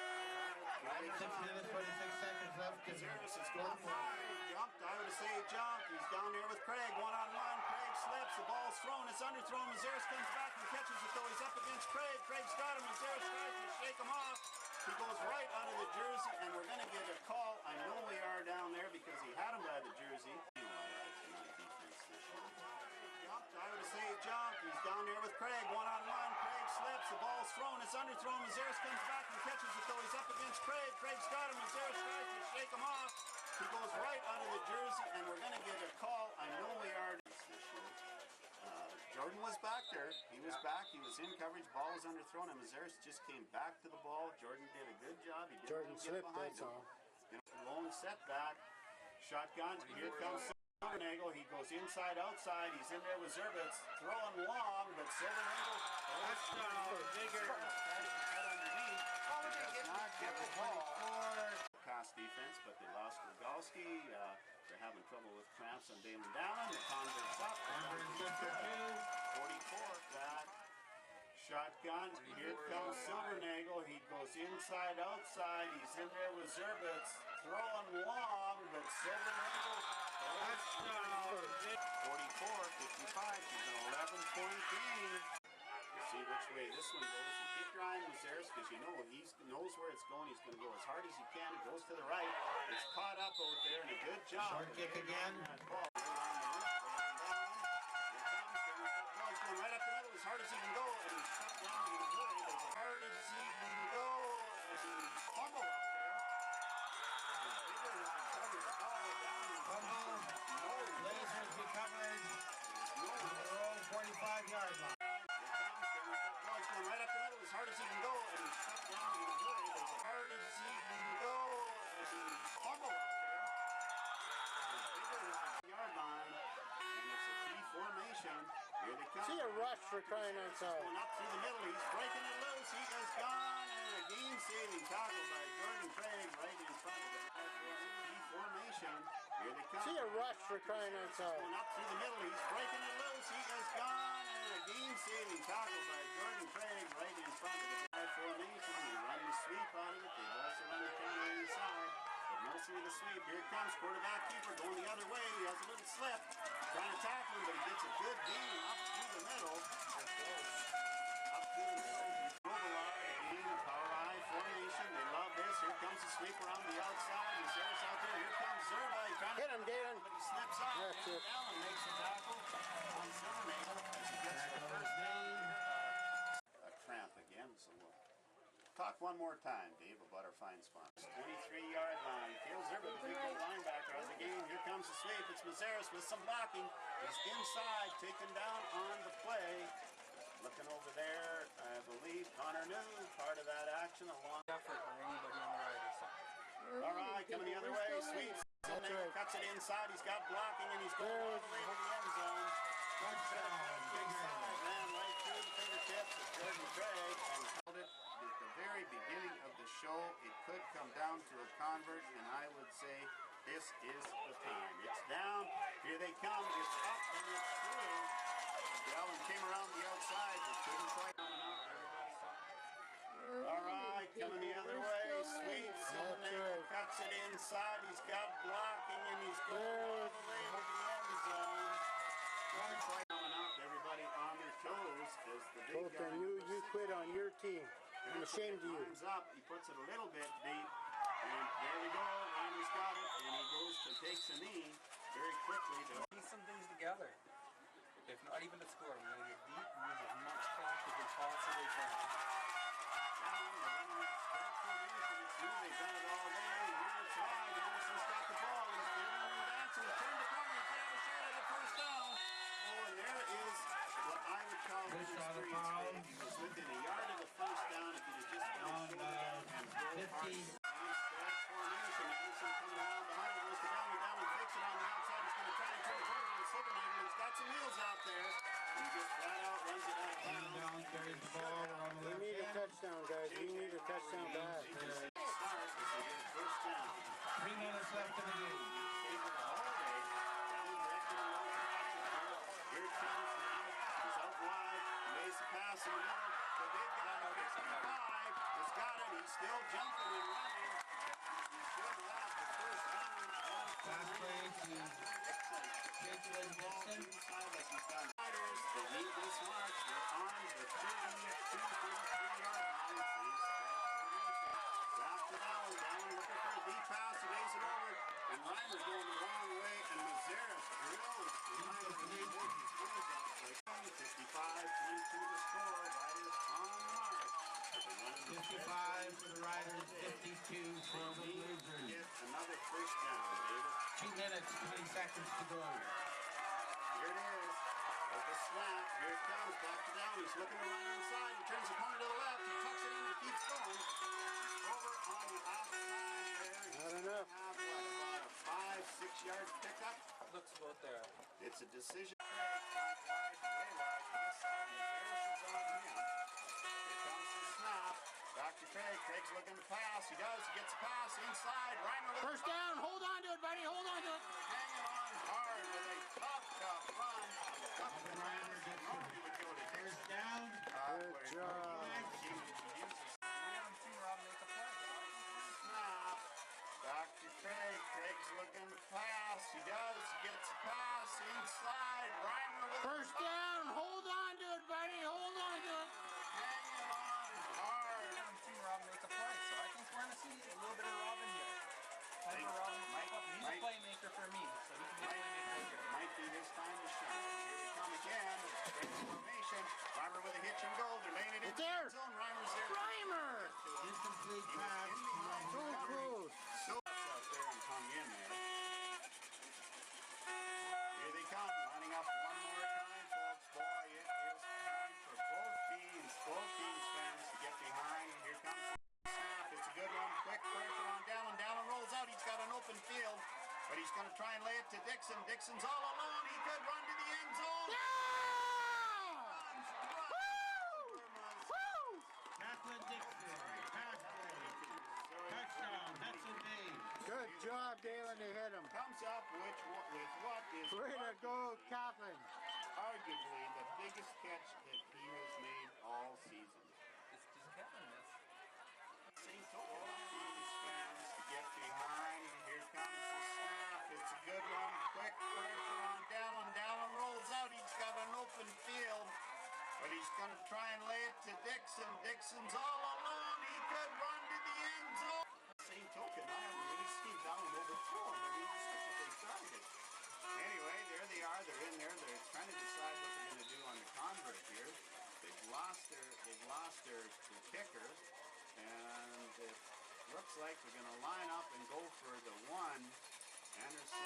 6 minutes, 26 seconds left. Mazeras is going wide. Jumped. I would say jumped. He's down there with Craig. One-on-one. Craig slips. The ball's thrown. It's underthrown. Mazeras comes back and catches it, though. He's up against Craig. Craig's got him. Mazeras tries to shake him off. He goes right out of the jersey, and we're going to get a call. I know we are down there because he had him by the jersey. Jumped. I would say jumped. He's down there with Craig. One-on-one. Craig slips. The ball's thrown. It's underthrown. Mazeras comes back and catches it, though. He's up against Craig. Craig's got him. Mazeras tries to shake him off. He goes right out of the jersey, and we're going to get a call. I know we are. Jordan was back there. He was back. He was in coverage. Ball was underthrown, and Mazeras just came back to the ball. Jordan did a good job. He didn't Jordan get slipped, behind that's him. all. You know, lone setback. Shotgun. Here comes Silvernagle. He goes inside, outside. He's in there with Zerbitz. Throwing long, but Silvernagle. Touchdown, Bigger. Head underneath. Does not get the ball. Pass defense, but they lost Rogalski. They're having trouble with cramps on Darwin Dallyn. The convert's up. Convert's good for 44 back. Shotgun. Here comes Silvernagel. He goes inside, outside. He's in there with Zerbitz. Throwing long, but Silvernagel. Touchdown. 44, 55. He's an 11-point game. We'll see which way this one goes. And keep your eye on Mazeras because you know he knows where it's going. He's going to go as hard as he can. It goes to the right. It's caught up out there, and a good job. Short kick again. Ball he's going right up the middle as hard as he can go, and he's shut down in the hurry as hard as he can go. And he's fumbled out there. Bigger has recovered the ball down in Fumble. Blazers recovered. Their own 45-yard line. He's going right up the middle as hard as he can go, and he's shut down in the hurry as hard as he can go. And he's fumbled out there. Bigger is the yard line, and it's a key formation. Here they come. See a rush for crying out loud. Going up through the middle. He's breaking it loose. He is gone, and a game-saving tackle by Jordan Craig right in front of the key formation. Here they come. See a rush for crying out loud. Going up through the middle. He's breaking it loose. He is gone, and a game-saving tackle by Jordan Craig right in front of the formation. They run the sweep out of it. They've also run the counter inside, but mostly the sweep. Here it comes. Quarterback keeper going the other way. He has a little slip. Trying to tackle him, but he gets a good gain up through the middle. Up through the middle. Mobilize in power I formation. They love this. Here comes the sweep around the outside. Mazeras out there. Here comes Zerba. He's trying Hit him, Dallyn. but he slips up. That's it. Dallyn makes the tackle on Silvernagle as he gets the first down. A cramp again, so we'll talk one more time, Dave, about our fine sponsors. 23-yard line. Cale Zerba, the big linebacker of the game. Here comes the sweep. It's Mazeras with some blocking. He's inside, taken down on the play. Looking over there, I believe Connor New, part of that action along. Effort by anybody on the Riders side. All right, coming the other way. Sweeps. right. Cuts it inside. He's got blocking, and he's going all the way to the end zone. Touchdown, Bigger. Ran right through the fingertips of Jordan Craig and held it at the very beginning of the show. It could come down to a convert, and I would say this is the time. It's down. Here they come. It's up, and it's through. Dallyn came around the outside, but couldn't quite. All right, coming the other way. Sweet. Silvernagle cuts it inside. He's got blocking, and he's going all the way to the end zone. Coming up, everybody on their toes as the big Both guy. of you quit on your team. I'm ashamed of you. Time's up. He puts it a little bit deep. And there we go. Reimer's got it. And he goes to takes a knee very quickly. Piece some things together. If not even to score, we're going to get deep and use as much clock as we possibly can. Down, they're running that spread formation. It's new. They've done it all day. Here it's wide. Anderson's got the ball. He's giving him dancing. Turned the corner. He could have a shot at a first down. Oh, and there is what I would call Good his shot of experience. foul. He was within a yard of the first down. If he'd have just been On, and throw 50. hard. Nice spread formation. Anderson coming around behind. Goes to Dallyn. Dallyn fakes it on the outside. He's going to try and out there. He just flat out runs it out of bounds. Dallyn carries the ball on the We left need a end. touchdown, guys. We need a touchdown back. Start as they get first down. 3 minutes left in the game. Take it all day. Dallyn directed a long pass. Here it comes now. He's out wide. Lays the pass in the middle. The big guy, 55, has got it. He's still jumping and running. He should have the first down. Pass play to Dixon. Inside like he's done. Riders, they need this march. They're armed with 32, 33-yard lines. Back to Dallyn. Dallyn looking for a deep pass. He lays it over. And Reimer's going the wrong way. And Mazeras drills behind the lead. 55, 22 to score. Riders on the march. 55 for the Riders, 52 for the Blazers. Get another first down, David. 2 minutes, 20 seconds to go. Here it is. With the snap. Here it comes. Back to Dallyn. He's looking to run inside. He turns the corner to the left. He tucks it in and keeps going. Over on the outside there. Not enough. Have what, about a 5-6 yard pickup? Looks about there. It's a decision. Way wide to this side. Mazeras is on him. Here comes the snap. Back to Craig. Craig's looking to pass. He does. He gets a pass inside. Reimer with First down. Hold on to it, buddy. Hold on to it. hanging on hard with a tough run. Reimer gets Normally would go to first down. Good job. We haven't seen Rob make a play. Snap. Back to Craig. Craig's looking to pass. He does. He gets a pass inside. Reimer with First down. Hold on to it, buddy. Hold on to it. hanging on hard. We haven't seen Rob make a play, so I think we're going to see a little bit of Robin here. Time for Robin to step up. He's a playmaker for me, so he can be a playmaker here. Might be this time to shine. Here we come again. Great formation. Reimer with a hitch and goal. They're laying it in It's there. the zone. Reimer's there. Reimer. Incomplete pass. So close. So out there and hung in there. Here they come, lining up one more time, folks. Boy, it is time for both teams fans to get behind. Here comes the snap. It's a good one. Quick pressure on Dallyn. Dallyn rolls out. He's got an open field, but he's going to try and lay it to Dixon. Dixon's all alone. He could run to the end zone. Jacqueline Dixon. Pass play. Touchdown. Hudson Bay. Good job, Dallyn, to hit him. Comes up with what is Way to go, Kaplan. arguably the biggest catch that he has made all season. Does Kevin miss? St. Thomas fans to get behind. Here comes the snap. It's a good one. Quick pressure on Dallyn. Dallyn rolls out. He's got an open field, but he's going to try and lay it to Dixon. Dixon's all alone. He could run to the end zone. Same token, I haven't really seen Dallyn overthrow him. I mean, he's such a big target. Anyway, there they are. They're in there. They're trying to decide what they're going to do on the convert here. They've lost their kicker, and it looks like they're going to line up and go for the one. Anderson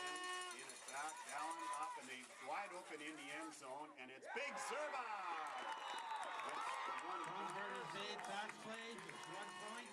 in it back, Dallyn up, and they wide open in the end zone, and it's Big Zerba. That's the one. Converter's made. Pass play. Just 1 point.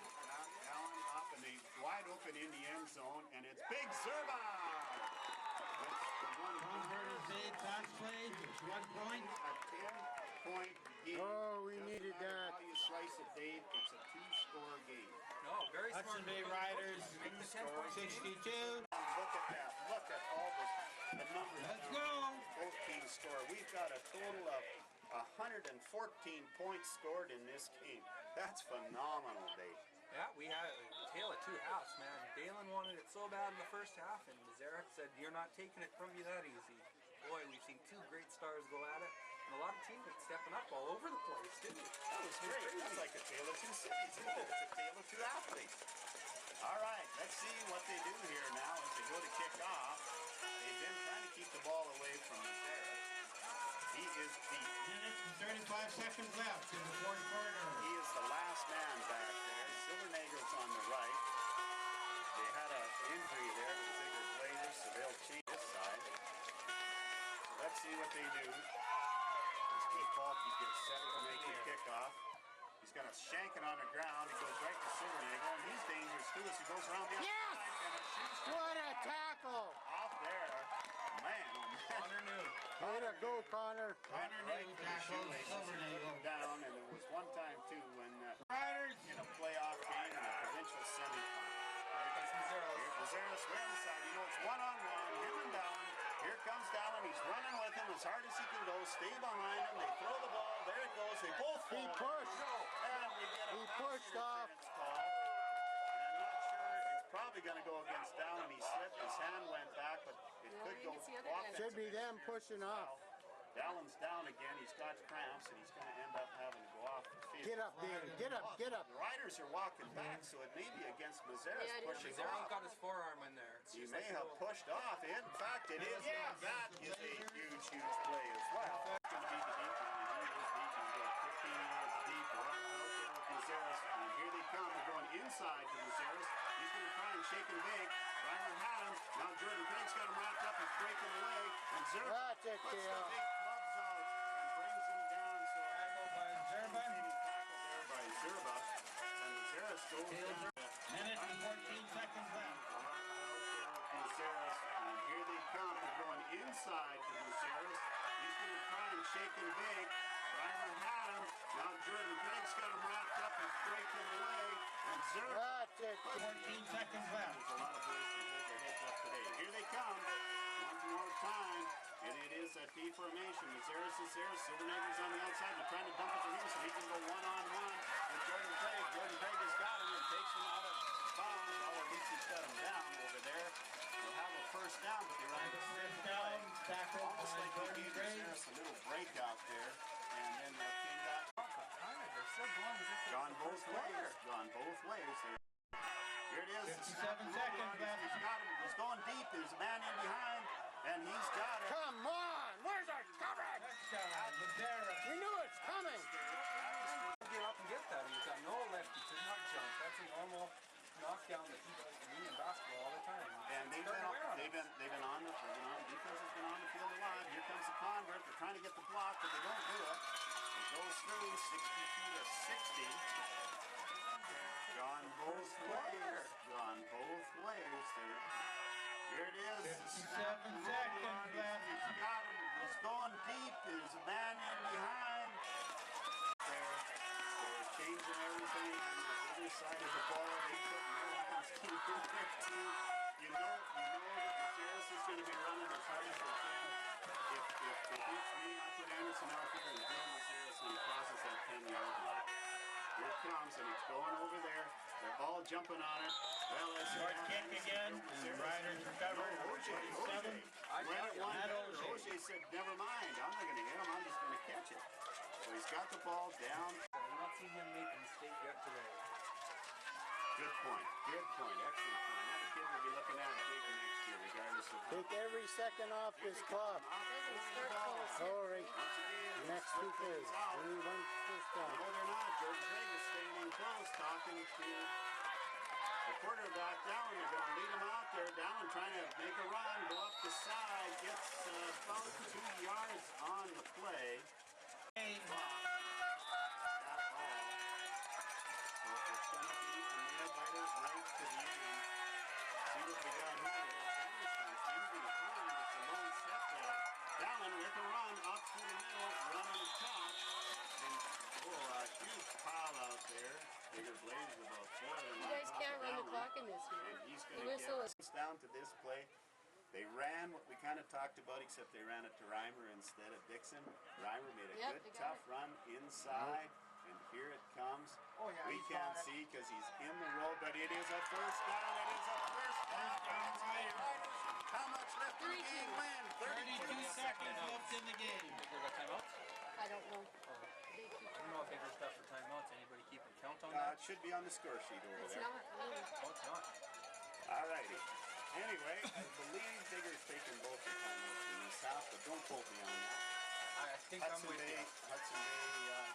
Dallyn up, and they wide open in the end zone, and it's Big Zerba. That's the one. Converter's made. Pass play. Just 1 point. A 10-point game. Oh, we Doesn't needed matter that. how you slice it, Dave, it's a 2-score game. No, very smart. Hudson Bay Riders. Make the 10-point 62. Look at that. Look at all the numbers. Let's go. Both teams score. We've got a total of 114 points scored in this game. That's phenomenal, Dave. Yeah, we had a tale of two halves, man. Dallyn wanted it so bad in the first half, and Mazarek said, "You're not taking it from me that easy." Boy, we've seen two great stars go at it, and a lot of teammates stepping up all over the place, too. That was great. That's like a tale of two cities, isn't it? It's a tale of two athletes. All right, let's see what they do here now as they go to kick off. They've been trying to keep the ball away from Mazarek. He is the Minutes and 35 seconds left in the fourth quarter. He is the last man back there. Silvernagel's on the right. They had an injury there to the Biggar Blazers, so they'll change this side. So let's see what they do. As Keith Paulke gets set to make the kickoff. He's got a shanking on the ground. He goes right to Silvernagel, and he's dangerous too as he goes around the Yes! outside. And it shoots What a tackle. off there. Man, oh man. Honor knew. Way to go, Connor. Connor New tackles Silvernagle. Down, and there was one time too when Riders. in a playoff game in a provincial semi-final. Mazeros, way on the side. You know it's one-on-one. Him and Dallyn. Here comes Dallyn. He's running with him as hard as he can go. Stay behind him. They throw the ball. There it goes. They both He fall. pushed. And we get a He pass pushed off. interference call. And I'm not sure. It's probably going to go against Dallyn. He slipped. His hand went back, but it No, could I go think it's the other off. guy. Should be them pushing off. Dallyn's down again. He's got cramps, and he's going to end up having to go off the field. Get up, David. Get up, get up. The Riders are walking back, so it may be against Mazeros Yeah, it is. pushing Zero's off. got his forearm in there. He may have pushed off. In fact, it is. Yes. That is a huge, huge play as well. It's going to be the deep one. He is deep. He's got 15 yards deep. Right out there with Mazeros. And here they come. They're going inside to Mazeros. He's going to try and shake him big. Reimer had him. Now Jordan Craig's got him wrapped up. He's breaking away. And Zerba That's it, puts the Dale. big clubs out and brings him down. So Tackle by Zerba. tackle there by Zerba. And Mazeros goes down. Minute and 14 seconds left. Mazeros, and here they come. They're going inside to Mazeros. He's going to try and shake him big. Reimer had him. Now Jordan Craig's got him wrapped up. He's breaking away. And Zerba. That's it. 14 seconds left. There's a lot of boys who hold their heads up today. Here they come. One more time. And it is a D formation. Mazeros is there. Silvernagle's on the outside. They're trying to dump it to him so he can go one-on-one with Jordan Craig. Jordan Craig has got him and takes him out of bounds. Well, at least he's got him down over there. They'll have a first down, but they run a First down, tackle almost by like they Jordan gave Craig. Mazeros a little break out there. And then came back. They're still going as if it's Gone the both first quarter. ways. Gone both ways. Here it is. 57 seconds left. He's got him. He's going deep. There's a man in behind, and he's got it. Come on. Where's our coverage? Touchdown, Mazeros. We knew it's coming. Get up and get that. He's got no left. He could not jump. That's a normal knockdown that he does for me in basketball all the time. And they've been on the defense has been on the field a lot. Here comes the convert. They're trying to get the block, but they don't do it. It goes through 62 to 60. Gone both ways. Gone both ways. Here it is. 57 seconds left. He's got him. He's going deep. There's a man in behind. They're changing everything on the other side of the ball. They put Merlin's team in there too. You know that Mazeros is going to be running as hard as they can. If they reach me, I put Anderson out there and Bill Mazeros when he crosses that 10-yard line. Here it comes, and it's going over there. They're all jumping on it. Well, that's Short kick again, and the Riders recover. OJ Ran it one Matt better. OJ. OJ said, never mind. I'm not going to hit him. I'm just going to catch it. So he's got the ball down. I've not seen him make a mistake yet today. Good point. Good point. Excellent point. Another kid will be looking at it bigger next year, regardless of Take every second off this clock. Doesn't start close. All right. Once again, Next two plays. 3-1 first down. no, they're not. Jordan Craig is staying in close, talking to the quarterback Dallyn. They're going to lead him out there. Dallyn trying to make a run, go up the side, gets about 2 yards on the play. Hey, That's all. So it's going to be a nail biter right to the end. See what we got here. Anderson in behind. It's a lone step there. Dallyn with a run up through the middle, running top. And huge pile out there. Bigger Blazers about 4 of them. You guys can't run the clock in this And here. he's The going to whistle get is. us down to this play. They ran what we kind of talked about, except they ran it to Reimer instead of Dixon. Reimer made a Yep, good, they got tough run inside, and here it comes. Oh, yeah, We he's can't got it. see because he's in the road, but it is a first down. It is a first down. How much left in the game? Win 32 seconds left in the game. Bigger got timeouts? I don't know. They keep. I don't know if Bigger's stuff for timeouts. Anybody keeping count on It that? should be on the score sheet over It's there. not. Really. Oh, it's not. All righty. Anyway, I believe Bigger's taken both the timeouts in this half, but don't quote me on that. I think I'm with you. Hudson Bay,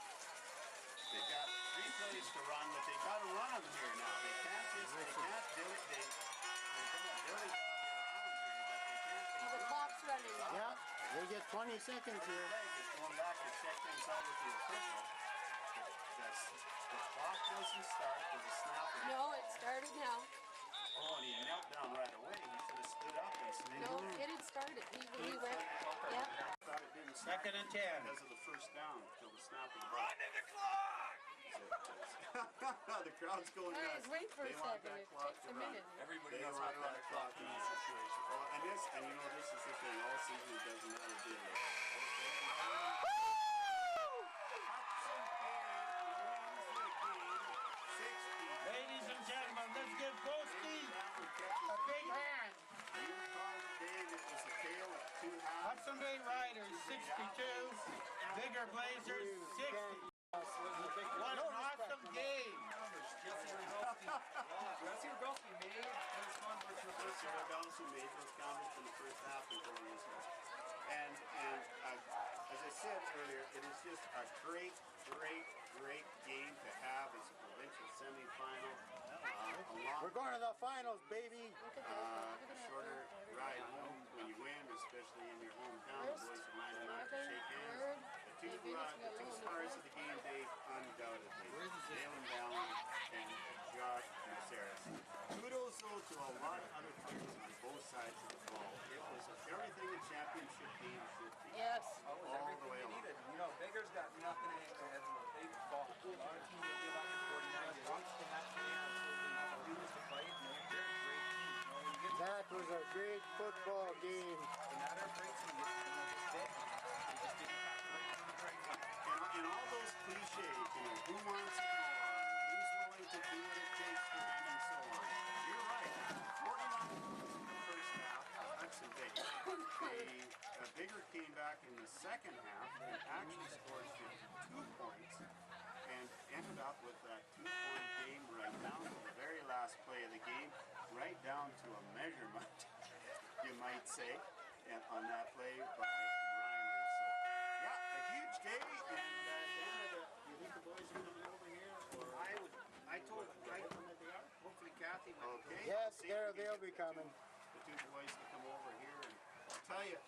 they've got 3 plays to run, but they got to run them here now. They can't just, they can't do it. They're going to dilly dally around here, but they The can't. clock's running. Yeah, they get 20 seconds here. Just going back to check things out with the official. The clock doesn't start because the snap is. No, it started now. Oh, and he knelt down right away. He should have stood up and stayed No, there. it had started. He went. Yeah. thought it didn't start 2nd and 10. because of the first down till the snap of the ball. Run to the clock! The crowd's going Guys, nuts. wait for a They want second. that It clock takes to a run. minute. Everybody They knows want how to run that a clock in these situations. Oh, and you know, this is the thing. All season it doesn't matter, do it. Ladies and gentlemen, let's give both teams a big hand. Hudson Bay Riders 62, Biggar Blazers 60. What an awesome game. Jesse Rogowski made those converts in the first half. And as I said earlier, it is just a great game to have as a provincial semi-final. We're going to the finals, baby. Shorter ride home when you win, especially in your hometown. The boys are lining up to shake hands. The two stars of the game day, undoubtedly, Darwin Dallyn and Josh Maceras. Kudos though to a lot of other players on both sides of the ball. It was everything a championship team should be. Yes. All the way along. You know, Biggar's got nothing to hang their heads with. They fought. A lot of teams that give up in 49 days. Watch the match. They absolutely have to do this to fight. And they're a great team. You know, when you get That was a great football game. they're not a great team. They just fit. They just didn't have the right team, the right team. And all those cliches, you know, who wants it more? Who's willing to do what it takes to win and so on. You're right. 49 in the first half, Hudson Bay. Biggar came back in the second half and actually scored 52 points and ended up with that 2-point game right down to the very last play of the game, right down to a measurement, you might say, and on that play by Reimer. So, yeah, a huge day, and Dan, do you think the boys are coming over here? Or? I told them that they are. Hopefully Kathy will. Okay. Yes, See if we can they'll get be coming. the two boys to come over here, and I'll tell you,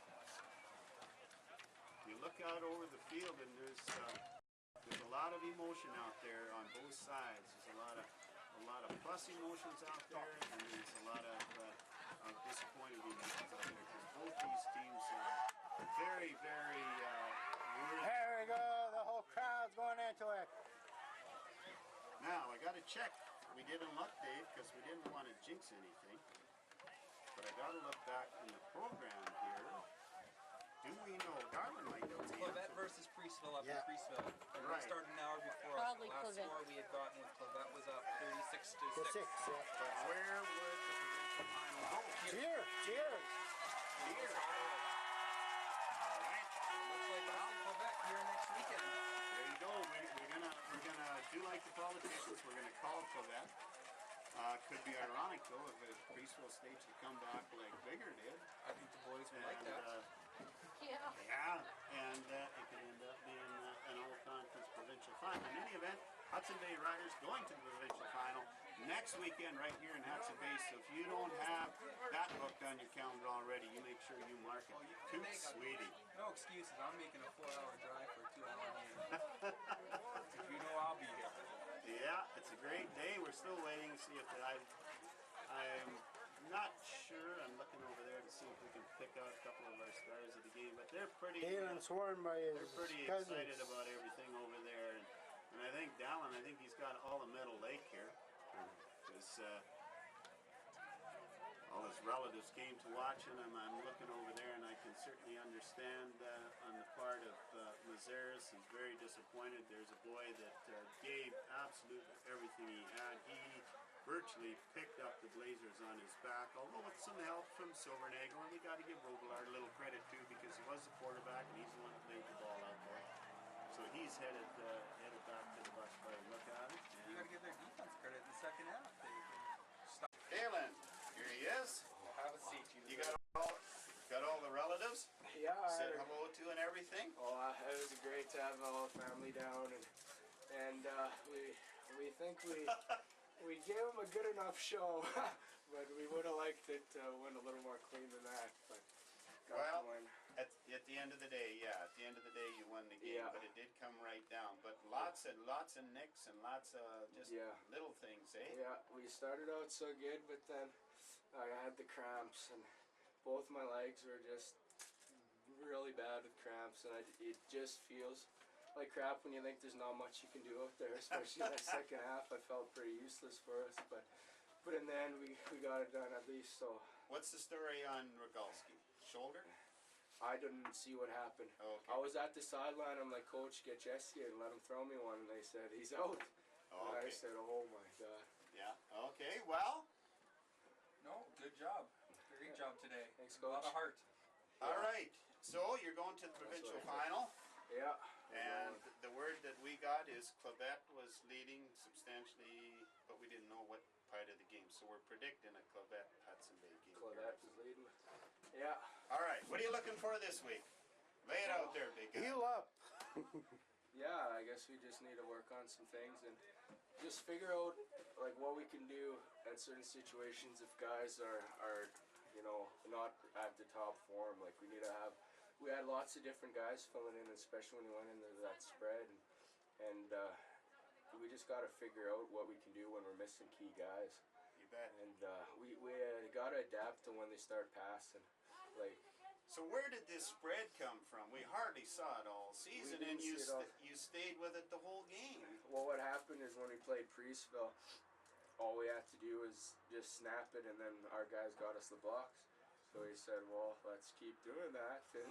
you look out over the field and there's a lot of emotion out there on both sides. There's a lot of plus emotions out there, and there's a lot of disappointed emotions out there, because both these teams are very worthy. There we go. The whole crowd's going into it. Now I got to check. We didn't look, Dave, because we didn't want to jinx anything. But I got to look back in the program here. Do we know? Darwin might know the Clavette answer. versus Priesteville up Yeah. in Priesteville. And Right. we started an hour before. Probably Last Clavette. score we had gotten with Clavette was up 36 to The 6. six, yeah. But where would the provincial final go? Cheer, cheers. Here. All right. Looks like Hudson Clavette here next weekend. There you go. We're gonna do like the politicians. We're gonna call Quebec. Could be ironic though if Priesteville staged to come back like Biggar did. I think the boys would like that. Yeah. Yeah, and it could end up being an all-conference provincial final. In any event, Hudson Bay Riders going to the provincial final next weekend right here in Hudson Bay. So if you don't have that booked on your calendar already, you make sure you mark it. Too sweetie. No excuses. I'm making a 4-hour drive for a 2-hour game. If you know I'll be here. Yeah, it's a great day. We're still waiting to see if I'm not sure. I'm looking over there to see if we can pick out a couple of our stars of the game, but they're pretty. Dalen sworn by his They're pretty cousins. excited about everything over there, and I think Dallyn, he's got all the Meadow Lake here, because all his relatives came to watch him. I'm looking over there, and I can certainly understand on the part of Mazeres. He's very disappointed. There's a boy that gave absolutely everything he had. He virtually picked up the Blazers on his back, although with some help from Silvernagel, and we got to give Robillard a little credit too, because he was the quarterback and he's the one that laid the ball out there. So he's headed back to the bus by a look at it. You got to give their defense credit in the second half. Dalen, here he is. Have a seat. You got all the relatives? Yeah, Said hello to and everything. well, it was great to have the whole family down, and we think we gave them a good enough show, but we would have liked it to win a little more clean than that. But got Well, to win. at the end of the day, at the end of the day, you won the game, Yeah. but it did come right down. But lots of nicks and lots of just Yeah. little things, eh? Yeah, we started out so good, but then I had the cramps and both my legs were just really bad with cramps, and it just feels like crap when you think there's not much you can do out there, especially that second half. I felt pretty useless for us, but in the end we got it done at least. So What's the story on Rogalski? Shoulder? I didn't see what happened. Okay. I was at the sideline. I'm like, Coach, get Jesse and let him throw me one, and they said he's out. And I Okay. said, oh my God. Yeah. Okay. Well. No, good job. Great job today. Thanks, A lot Coach. of heart. All right. So you're going to the provincial final, Yeah. and the word that we got is Quebec was leading substantially, but we didn't know what part of the game. So we're predicting a Quebec Hudson Bay game. Quebec is leading. Yeah. All right. What are you looking for this week? Lay it out there, big guy. Heal up. Yeah, I guess we just need to work on some things and just figure out like what we can do at certain situations if guys are not at the top form. Like we had lots of different guys filling in, especially when we went into that spread, and we just got to figure out what we can do when we're missing key guys. You bet. And we got to adapt to when they start passing. Like, So where did this spread come from? We hardly saw it all season, We and didn't see it all. you stayed with it the whole game. well, what happened is when we played Priesteville, all we had to do was just snap it, and then our guys got us the blocks. So he said, well, let's keep doing that, and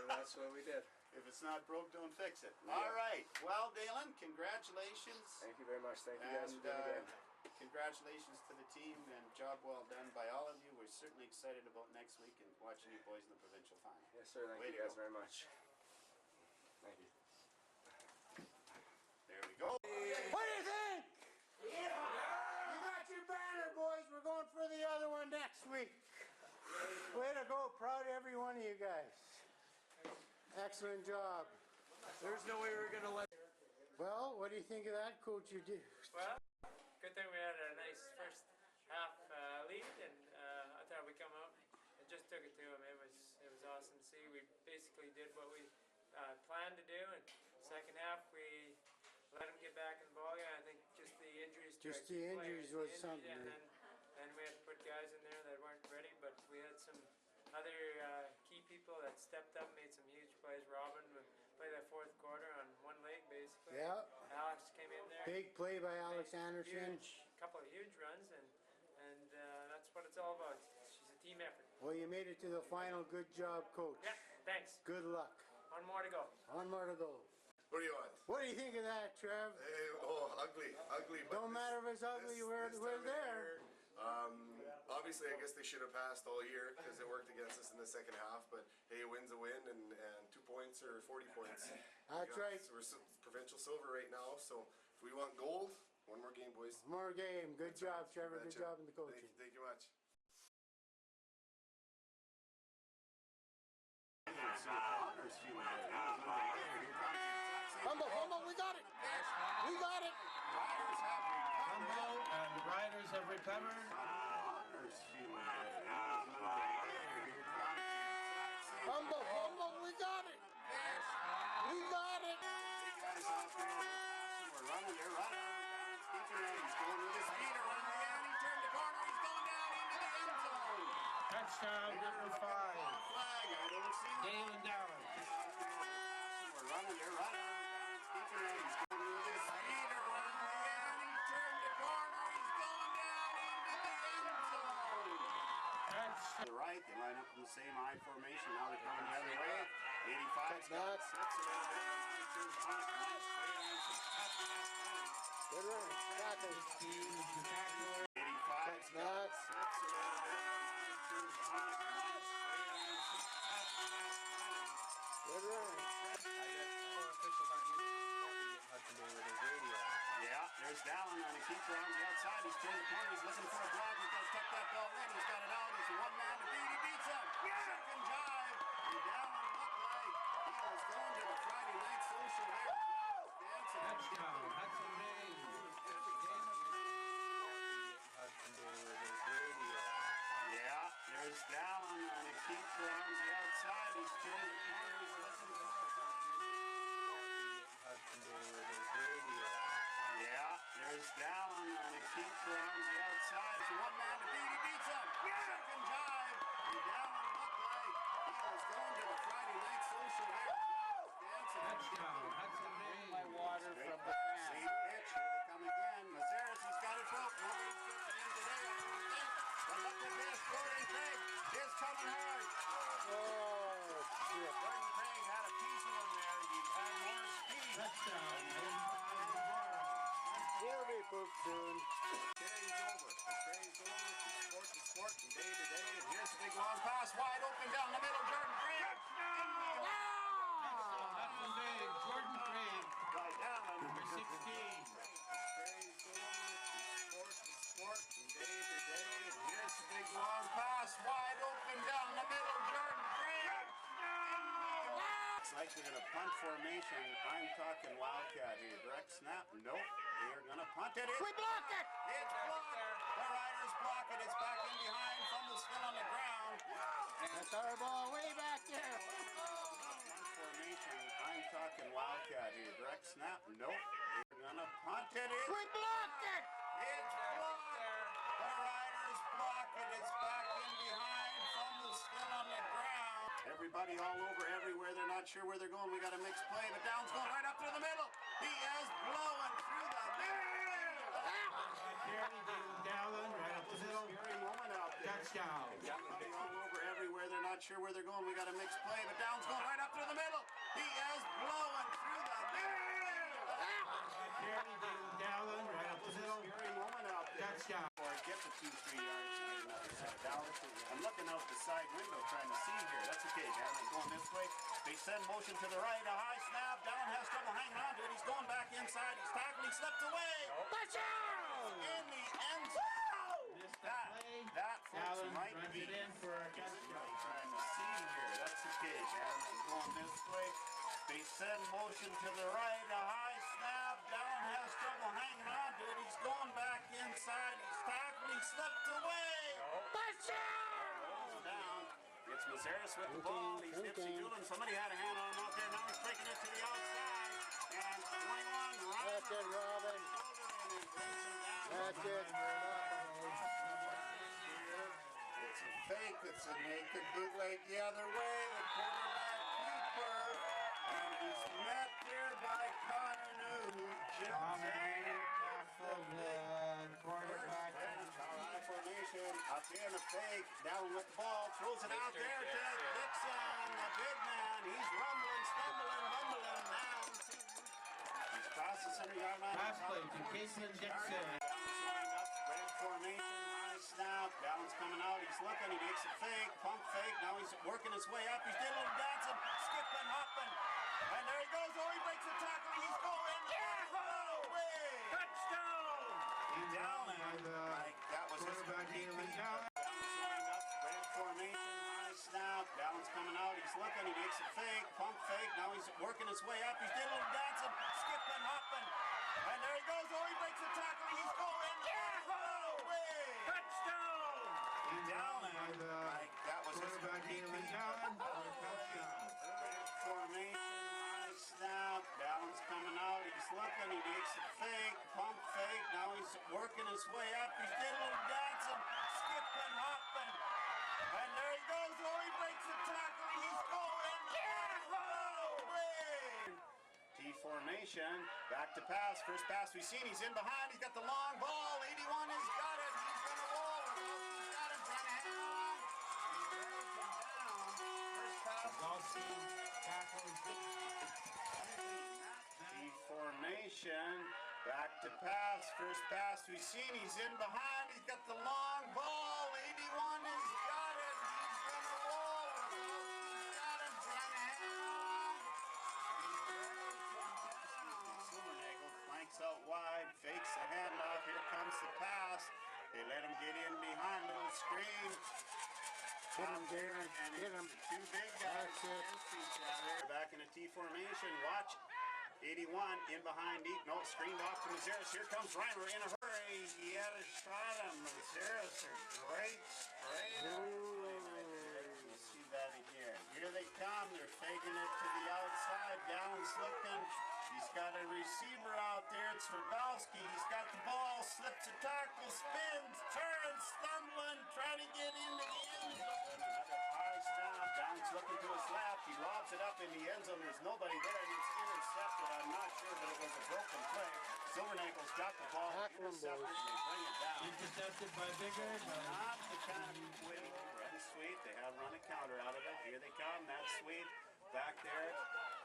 that's what we did. If it's not broke, don't fix it. Yeah. All right. Well, Dallyn, congratulations. Thank you very much. Thank you guys And for doing it again. congratulations to the team, and job well done by all of you. We're certainly excited about next week and watching you boys in the provincial final. Yes, sir. Thank Way you to guys go. very much. Thank you. There we go. What do you think? Yeah. You got your banner, boys. We're going for the other one next week. Way to go. Proud of every one of you guys. Excellent job. There's no way we're going to let... Well, what do you think of that, Coach? You did. Well, good thing we had a nice first half lead, and I thought we come out and just took it to them. It was awesome to see. We basically did what we planned to do, and second half we let them get back in the ball game. I think just the injuries to Just our the key injuries players, was something, and right? then we had to put guys in there that weren't ready, but we had some other key people that stepped up, made some huge plays. Robin played that fourth quarter on one leg, basically. Yeah. Alex came in there. Big play by Alex Anderson. Couple of huge runs, and that's what it's all about. She's a team effort. Well, you made it to the final. Good job, Coach. Yeah, thanks. Good luck. One more to go. One more to go. What do you want? What do you think of that, Trev? Hey, ugly. But Don't matter if it's ugly, we're this time of there. year, obviously, I guess they should have passed all year because it worked against us in the second half. But hey, a win's a win, and 2 points or 40 points. That's right. So we're provincial silver right now. So if we want gold, one more game, boys. More game. Good job, Trevor. Good Betcha. job in the coaching. Thank you much. Humble, we got it. We got it. Humble and the Riders have recovered. Humble, we got it. We got it. We're running, they're running. He's going with his feet around the end. He turned the corner. He's going down into the end zone. Touchdown, number 5. Flag, I don't see the Darwin Dallyn. We're running, they're running. He's going with his feet around the end. He turned the corner. He's going down into the end zone. Touchdown. To the right, they line up in the same I formation. Now they're coming the other way. 85's got it. Sits a little bit. Turns on, runs straight on. Good run. Tackle. 85's got it. Nuts. Sits a little bit. Turns on, runs straight on. Good run. Officials aren't used to Hudson Bay Riders radio. Yeah, there's Dallyn on a keeper on the outside. He's turned the corner. He's looking for a block. He's got to tuck that ball in. He's got it out. It's a one-man to beat. He beats him. Second jive. And Dallyn looked like he was going to the Friday night social there. Dancing. Touchdown, Hudson Bay. Hudson Bay Riders radio. Yeah, there's Dallyn on a keeper on the outside. He's turned the corner. He's looking for Hudson Bay Riders radio. Yeah, there's Dallyn on a keeper on the outside. It's a one-man to beat. He beats him. Second jive. And Dallyn looked like he was going to the Friday Touchdown, Hudson Bay. My water Great from the pass. fan. Same pitch. Here they come again. Mazeris, he's got it broke. Nobody's pitching in today, I don't think. But look at this. Jordan Craig is coming hard. Oh, shit. Jordan Craig had a piece of him there. He had more speed. Touchdown, He'll be pooped soon. Carries over. Carries over from sport to day to day. And here's a big long pass. Wide open down the middle. Jordan Craig. Hudson Bay, Jordan Craig, By Dallyn. number 16. Carries over from sport to day to day. And here's a big long pass. Wide open down the middle. Jordan Craig. It's like they're going to punt formation. I'm talking Wildcat here. Direct snap. Nope. They're going to punt it. We block it! It's blocked. The Riders block it. It's back in behind. Fumble still on the ground. That's our ball way back there. Punt formation. I'm talking Wildcat here. Direct snap. Nope. They're going to punt it. We block it! It's blocked. The Riders block it. It's back in behind. Fumble still on the ground. Everybody all over everywhere. They're not sure where they're going. We got a mixed play, but Down's going right up through the middle. He is blowing through the middle. Darwin Dallyn, right up the middle. Scary moment out there. Touchdown. Everybody all over everywhere. They're not sure where they're going. We got a mixed play, but Down's going right up through the middle. He is blowing through the middle. Darwin Dallyn, right up the middle. Scary moment out there. Touchdown. Or get the 2-3 yards and get another set down. I'm looking out the side window trying to see here. That's okay, Dan. I'm going this way. They send motion to the right. A high snap. Down has trouble hanging on to it. He's going back inside. He's tackled. He slipped away. Touchdown! In the end zone. Missed the play. That folks Dallyn might runs be it in for a touchdown. trying to see here. That's okay, Dan. I'm going this way. They send motion to the right. A high snap. Down has trouble hanging on to it. He's going back inside. He's tackled. He slipped away. Touchdown! Down. It's Mazeris with the ball. He's nipsy doodling. Somebody had a hand on him out there. Now he's breaking it to the outside. And 21. That's it, Robin. That's it. It's a fake. It's a naked bootleg the other way. The quarterback keeper. And he's met there by Connor New, who jumps in. Quarterback. Formation. Up in a fake. Down with the ball. Throws it out there to Dixon. The big man. He's rumbling, stumbling, bumbling down. He's across the center yard line. Pass play to Casey Dixon. Red formation, high snap. Dallyn's coming out. He's looking. He makes a fake, pump fake. Now he's working his way up. He's doing a little dancing, skipping, hopping. And there he goes. Oh, he breaks the tackle. He's going. Yeah! Away! Touchdown! Dallyn. Like that was his Quarterback Dallyn. Red formation, high snap. Dallyn's coming out. He's looking. He makes a fake, pump fake. Now he's working his way up. He's doing a little dancing, skipping, hopping. And there he goes. Oh, he breaks the tackle. He's going. Yeah! Away! Touchdown! Dallyn. Like that was his Dallyn. Touchdown. Red formation, high snap. Dallyn's coming out. He's looking. He makes a fake, pump fake. Now he's working his way up. He's doing a little dancing, skipping, hopping. And there he goes. Oh, he breaks the tackle. He's going. Yeah! Away! T formation. Back to pass. First pass we've seen. He's in behind. He's got the long ball. 81 has got it. He's going to roll. He's got him trying to hang on. He brings him down. First pass. Ball team tackles. T formation. Back to pass. First pass we've seen. He's in behind. He's got the long ball. 81 has got it. He's going to roll. He's got him trying to hang on. Silvernagle flanks out wide. Fakes the handoff. Here comes the pass. They let him get in behind the screen. Hit him, Darren. And Hit him. it's the two big guys That's it. against each other. Back in a T formation. Watch. 81 in behind deep. No, screened off to Mazeris. Here comes Reimer in a hurry. He had a shot on Mazeris. A great spray. You see that again. Here they come. They're faking it to the outside. Dallyn's looking. He's got a receiver out there. It's Verbowski. He's got the ball. Slips a tackle. Spins. Turns. Stumbling. Trying to get into the end zone. Another high snap. Dallyn's looking to his left. He lobs it up in the end zone. There's nobody there, and it's intercepted. I'm not sure, but it was a broken play. Silvernagel's got the ball. Intercepted, and they bring it down. Intercepted by Bigger. Not the kind of win. Run sweep. They have run a counter out of it. Here they come. That's sweep. Back there.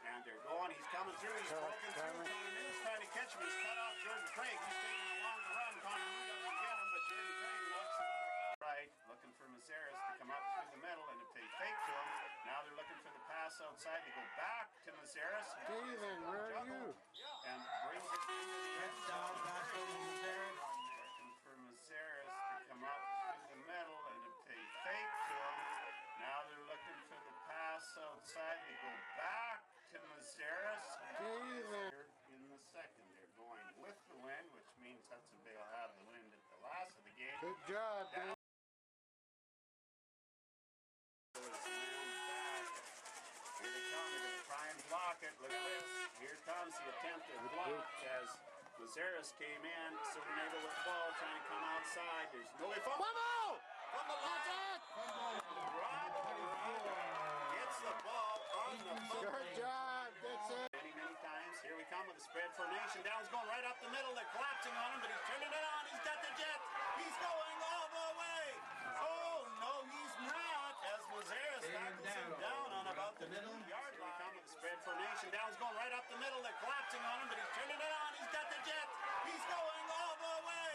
And they're going. He's coming through. He's broken through. Connor New's trying to catch him. He's cut off Jordan Craig. He's taking a longer run. Connor New doesn't get him, but Jordan Craig knocks him out of bounds. Right. Looking for Mazeres to come up through the middle, and if they fake to him, now they're looking for the pass outside. They go back to Mazeres. Steven, where are you? And brings it into the end zone. Pass over to Mazeres. Looking for Mazeres to come up through the middle, and if they fake to him, now they're looking for the pass outside. They go back to Mazeres. Steven. In the second, they're going with the wind, which means Hudson Bay will have the wind at the last of the game. Good job, Dan. Here they come. They're going to try and block it. Look at this. Here comes the attempted block as Mazeres came in. Silvernagel with the ball, trying to come outside. There's no way. Fumble! From the line. Rob gets the ball on the foot. Good job, Dixon. Many times. Here we come with a spread formation. Dallyn's going right up the middle. They're collapsing on him, but he's turning it on. He's got the jet. He's going all the way. Oh, no, he's not. As Mazeres tackles him down on about the middle yard line. We come with a spread formation. Dallyn's going right up the middle. They're collapsing on him, but he's turning it on. He's got the jet. He's going all the way.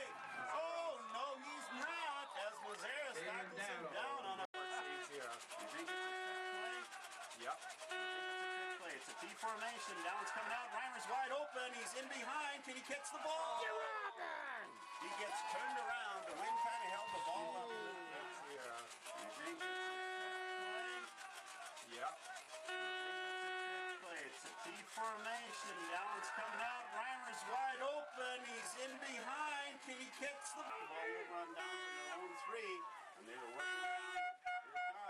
Oh, no, he's not. As Mazeres tackles him down on a... You think it's a trick play? Yep. It's a T formation. Dallyn's coming out. Reimer's wide open. He's in behind. Can he catch the ball? He gets turned around. The wind kind of held the ball up a little bit. You think it's a trick play? Yep. It's a T formation. Dallyn's coming out. Reimer's wide open. He's in behind. Can he catch the ball? The ball will run down to their own 3. And they were working around. Here it comes.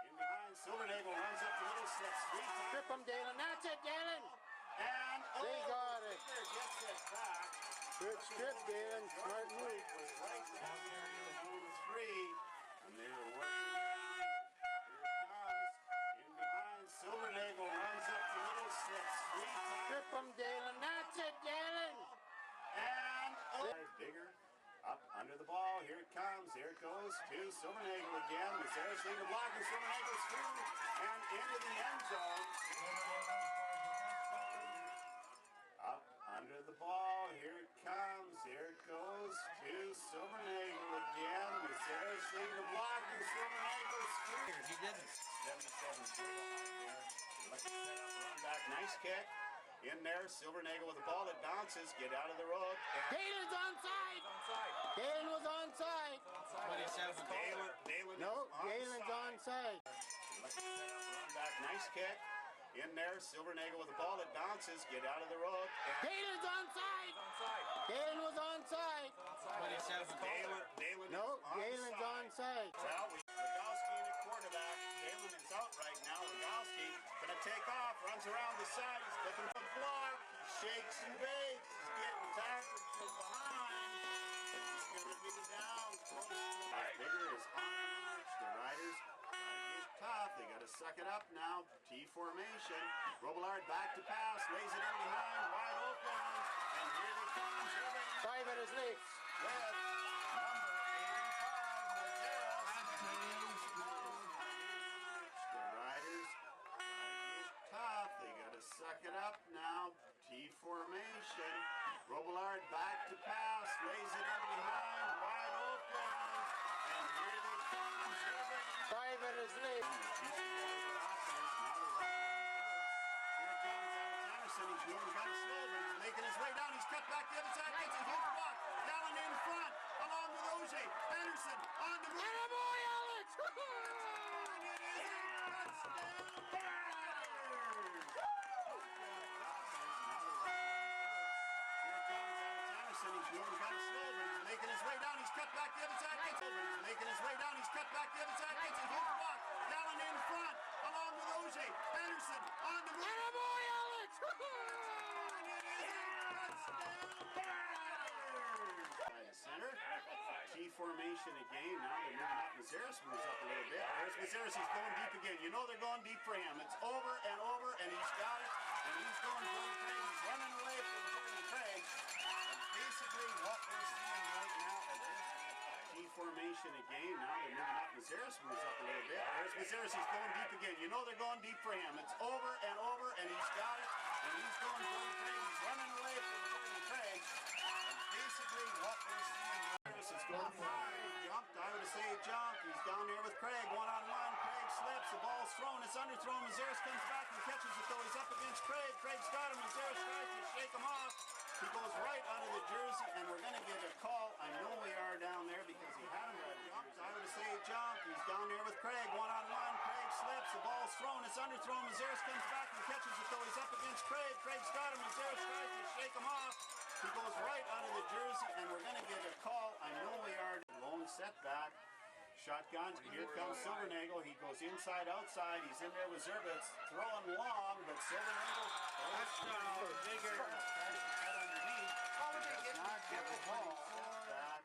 In behind. Silvernagel runs up the middle, slips 3 times. Strip him, Dallyn. That's it, Dallyn. And They got it. Bigger gets it back. Good strip, Dallyn. Smart move. Was right down there in the zone 3. And they were working around. Here it comes. In behind. Silvernagel runs up the middle, slips 3 times. Strip him, Dallyn. That's it, Dallyn. And Bigger up under the ball. Here it comes. There it goes to Silvernagel again. Mazeres lead the block, and Silvernagel's through and into the end zone. Up under the ball. Here it comes. There it goes to Silvernagel again. Mazeres lead the block, and Silvernagel's through. He didn't. 77 Let's set up a run back. Nice kick. In there, Silvernagel with the ball. It bounces. Get out of the road. Dallyn's onside. Dallyn was onside. 27. Dallyn No, is Dallyn's onside. Let's set up a run back. Nice kick. In there, Silvernagel with the ball. It bounces. Get out of the road. Dallyn's onside. Dallyn was onside. 27. Dallyn No, is Dallyn's onside. Well, Rogowski in at quarterback. Dallyn is out right now. Rogowski gonna take off. Runs around the side. He's looking for the block. He shakes and bakes. He's getting tackled from behind. He's gonna be down. Bigger is on the march. The Riders gotta get tough. They gotta suck it up now. T formation. Robillard back to pass. Lays it in behind. Wide open. And here they come. 5 at his legs. With number 85, Mazeres. The Riders gotta get tough. They gotta suck it up now. T formation. Robillard back to pass. Lays it in behind. Wide open. And here they come. 5 at his legs. He's moving kind of slow, but he's making his way down. He's cut back the other side. Gets a huge block. Dallyn in front, along with Auger. Anderson on the move. And a boy, Alex! And it is a touchdown, Riders! Here comes Alex Anderson. He's moving kind of slow, but he's making his way down. He's cut back the other side. Gets it. He's making his way down. He's cut back the other side. Gets a huge block. Dallyn in front, along with Auger. Anderson on the move. And a boy, Alex! And it is a touchdown, Riders! By the center. G formation again. Now they're moving up. Mazeris moves up a little bit. There's Mazeris. He's going deep again. You know they're going deep for him. It's over, and he's got it. And he's going to Jordan Craig. He's running away from Jordan Craig. And basically what we're seeing right now is G formation again. Now they're moving up. Mazeris moves up a little bit. There's Mazeris. He's going deep again. You know they're going deep for him. It's over, and he's got it. And he's going to Jordan Craig. He's running away from Jordan Craig. And basically what we're seeing is going high. Jumped. I would say jumped. He's down there with Craig. One-on-one. Craig slips. The ball's thrown. It's underthrown. Mazeris comes back and catches it though. He's up against Craig. Craig's got him. Mazeris tries to shake him off. He goes right out of the jersey, and we're going to get a call. I know we are down there because he had him jumped. I would say jumped. He's down there with Craig. One-on-one. Craig slips. The ball's thrown. It's underthrown. Mazeris comes back and catches it though. He's up against Craig. Craig's got him. Mazeris tries to shake him off. He goes right out of the jersey, and we're going to get a call. I know we are. Lone setback. Shotgun. Here comes Silvernagel. He goes inside, outside. He's in there with Zerbitz. Throwing long, but Silvernagel. Touchdown. Bigger. Head underneath. Does not get the ball. Back.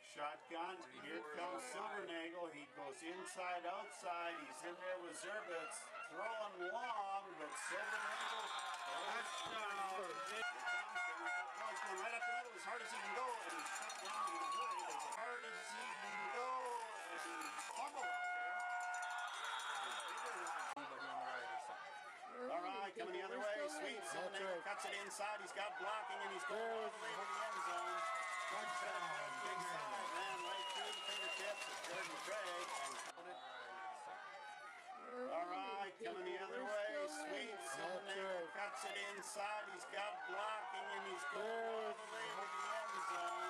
Shotgun. Here comes Silvernagel. He goes inside, outside. He's in there with Zerbitz. Throwing long, but Silvernagel. Touchdown. He's going right up the middle as hard as he can go, and he's shut down in a hurry. As hard as he can go, as he fumbled out there. All right, coming the other way. Sweet. Silvernagel cuts it inside. He's got blocking, and he's going all the way to the end zone. Touchdown. Inside, man, right through the fingertips of Jordan Craig. All right, coming the other way. Sweet. Silvernagel cuts it inside. He's got blocking, and he's going all the way to the end zone.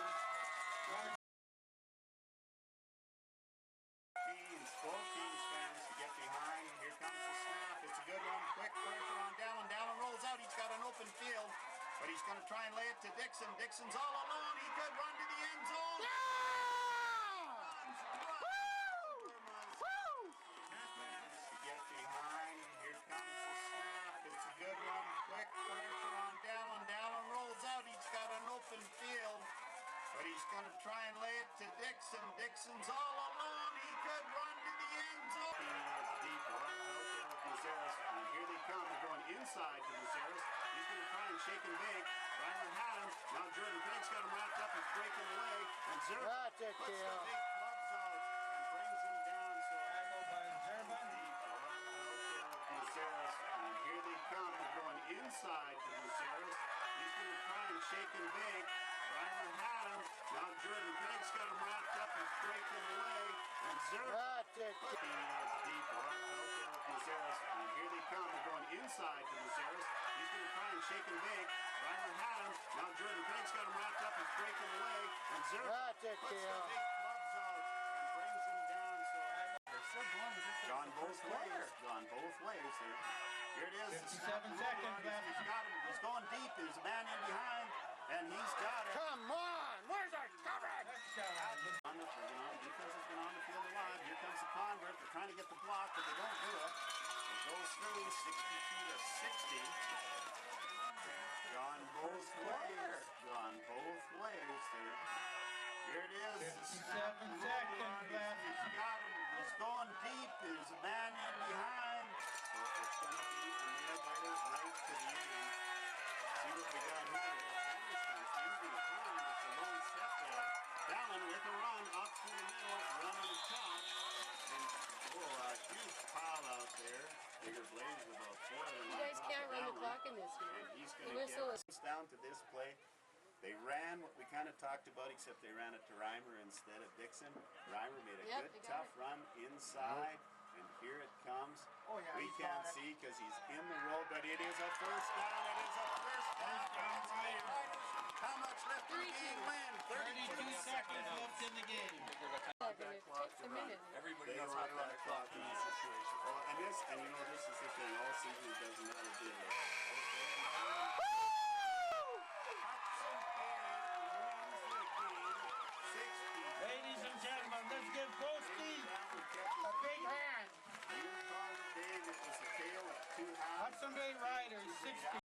Both teams fans to get behind. Here comes the snap. It's a good one. Quick pressure on Dallyn. Dallyn rolls out. He's got an open field, but he's going to try and lay it to Dixon. Dixon's all alone. He could run to the end zone. Yeah! To get behind. Here comes the snap. It's a good one. Quick pressure on Dallyn. Dallyn rolls out. He's got an open field, but he's going to try and lay it to Dixon. Dixon's all alone. He could run to the end zone. Deep right out there with Mazeris. And here they come. They're going inside to Mazeris. He's going to try and shake and bake. Reimer had him. Now Jordan Craig's got him wrapped up. He's breaking away. And Zerbitz puts the big clubs out and brings him down. So deep right out there with Mazeris. And here they come. They're going inside to Mazeris. He's going to try and shake and bake. Reimer had him. Now Jordan Craig's got him wrapped up. He's breaking away. And Zerbitz deep right out there with Mazeris. And here they come. They're going inside to Mazeris. He's going to try and shake and bake. Reimer had him. Now Jordan Craig's got him wrapped up. He's breaking away. And Zerbitz puts the big clubs out and brings him down. So gone both ways. Gone both ways. Here it is. 57 seconds left. He's got him. He's going deep. There's a man in behind. And he's got it. Come on! Where's our coverage? Defense has been on the field a lot. Here comes the convert. They're trying to get the block, but they don't do it. It goes through 62 to 60. Gone both ways. Gone both ways. Here it is. 57 seconds left. He's got him. He's going deep. There's a man in behind. So it's going to be a nail biter right to the end. See what we got here. Dallyn with a run up through the middle, run on the top, and a huge pile out there. Bigger Blazers about 4 of them. You guys can't run the clock in this game. And he's going to get us down to this play. They ran what we kind of talked about, except they ran it to Reimer instead of Dixon. Reimer made a good, tough run inside, and here it comes. We can't see because he's in the road, but it is a first down. It is a first down. How much left in the game? Win. 32 seconds left in the game. It takes a minute. Everybody knows how to run a clock in this situation. Well, and you know, this is the thing. All season it doesn't matter. Do it. Ladies and gentlemen, let's give Boski a big hand. You call it, Dave. It was a tale of two halves. Hudson Bay Riders 60,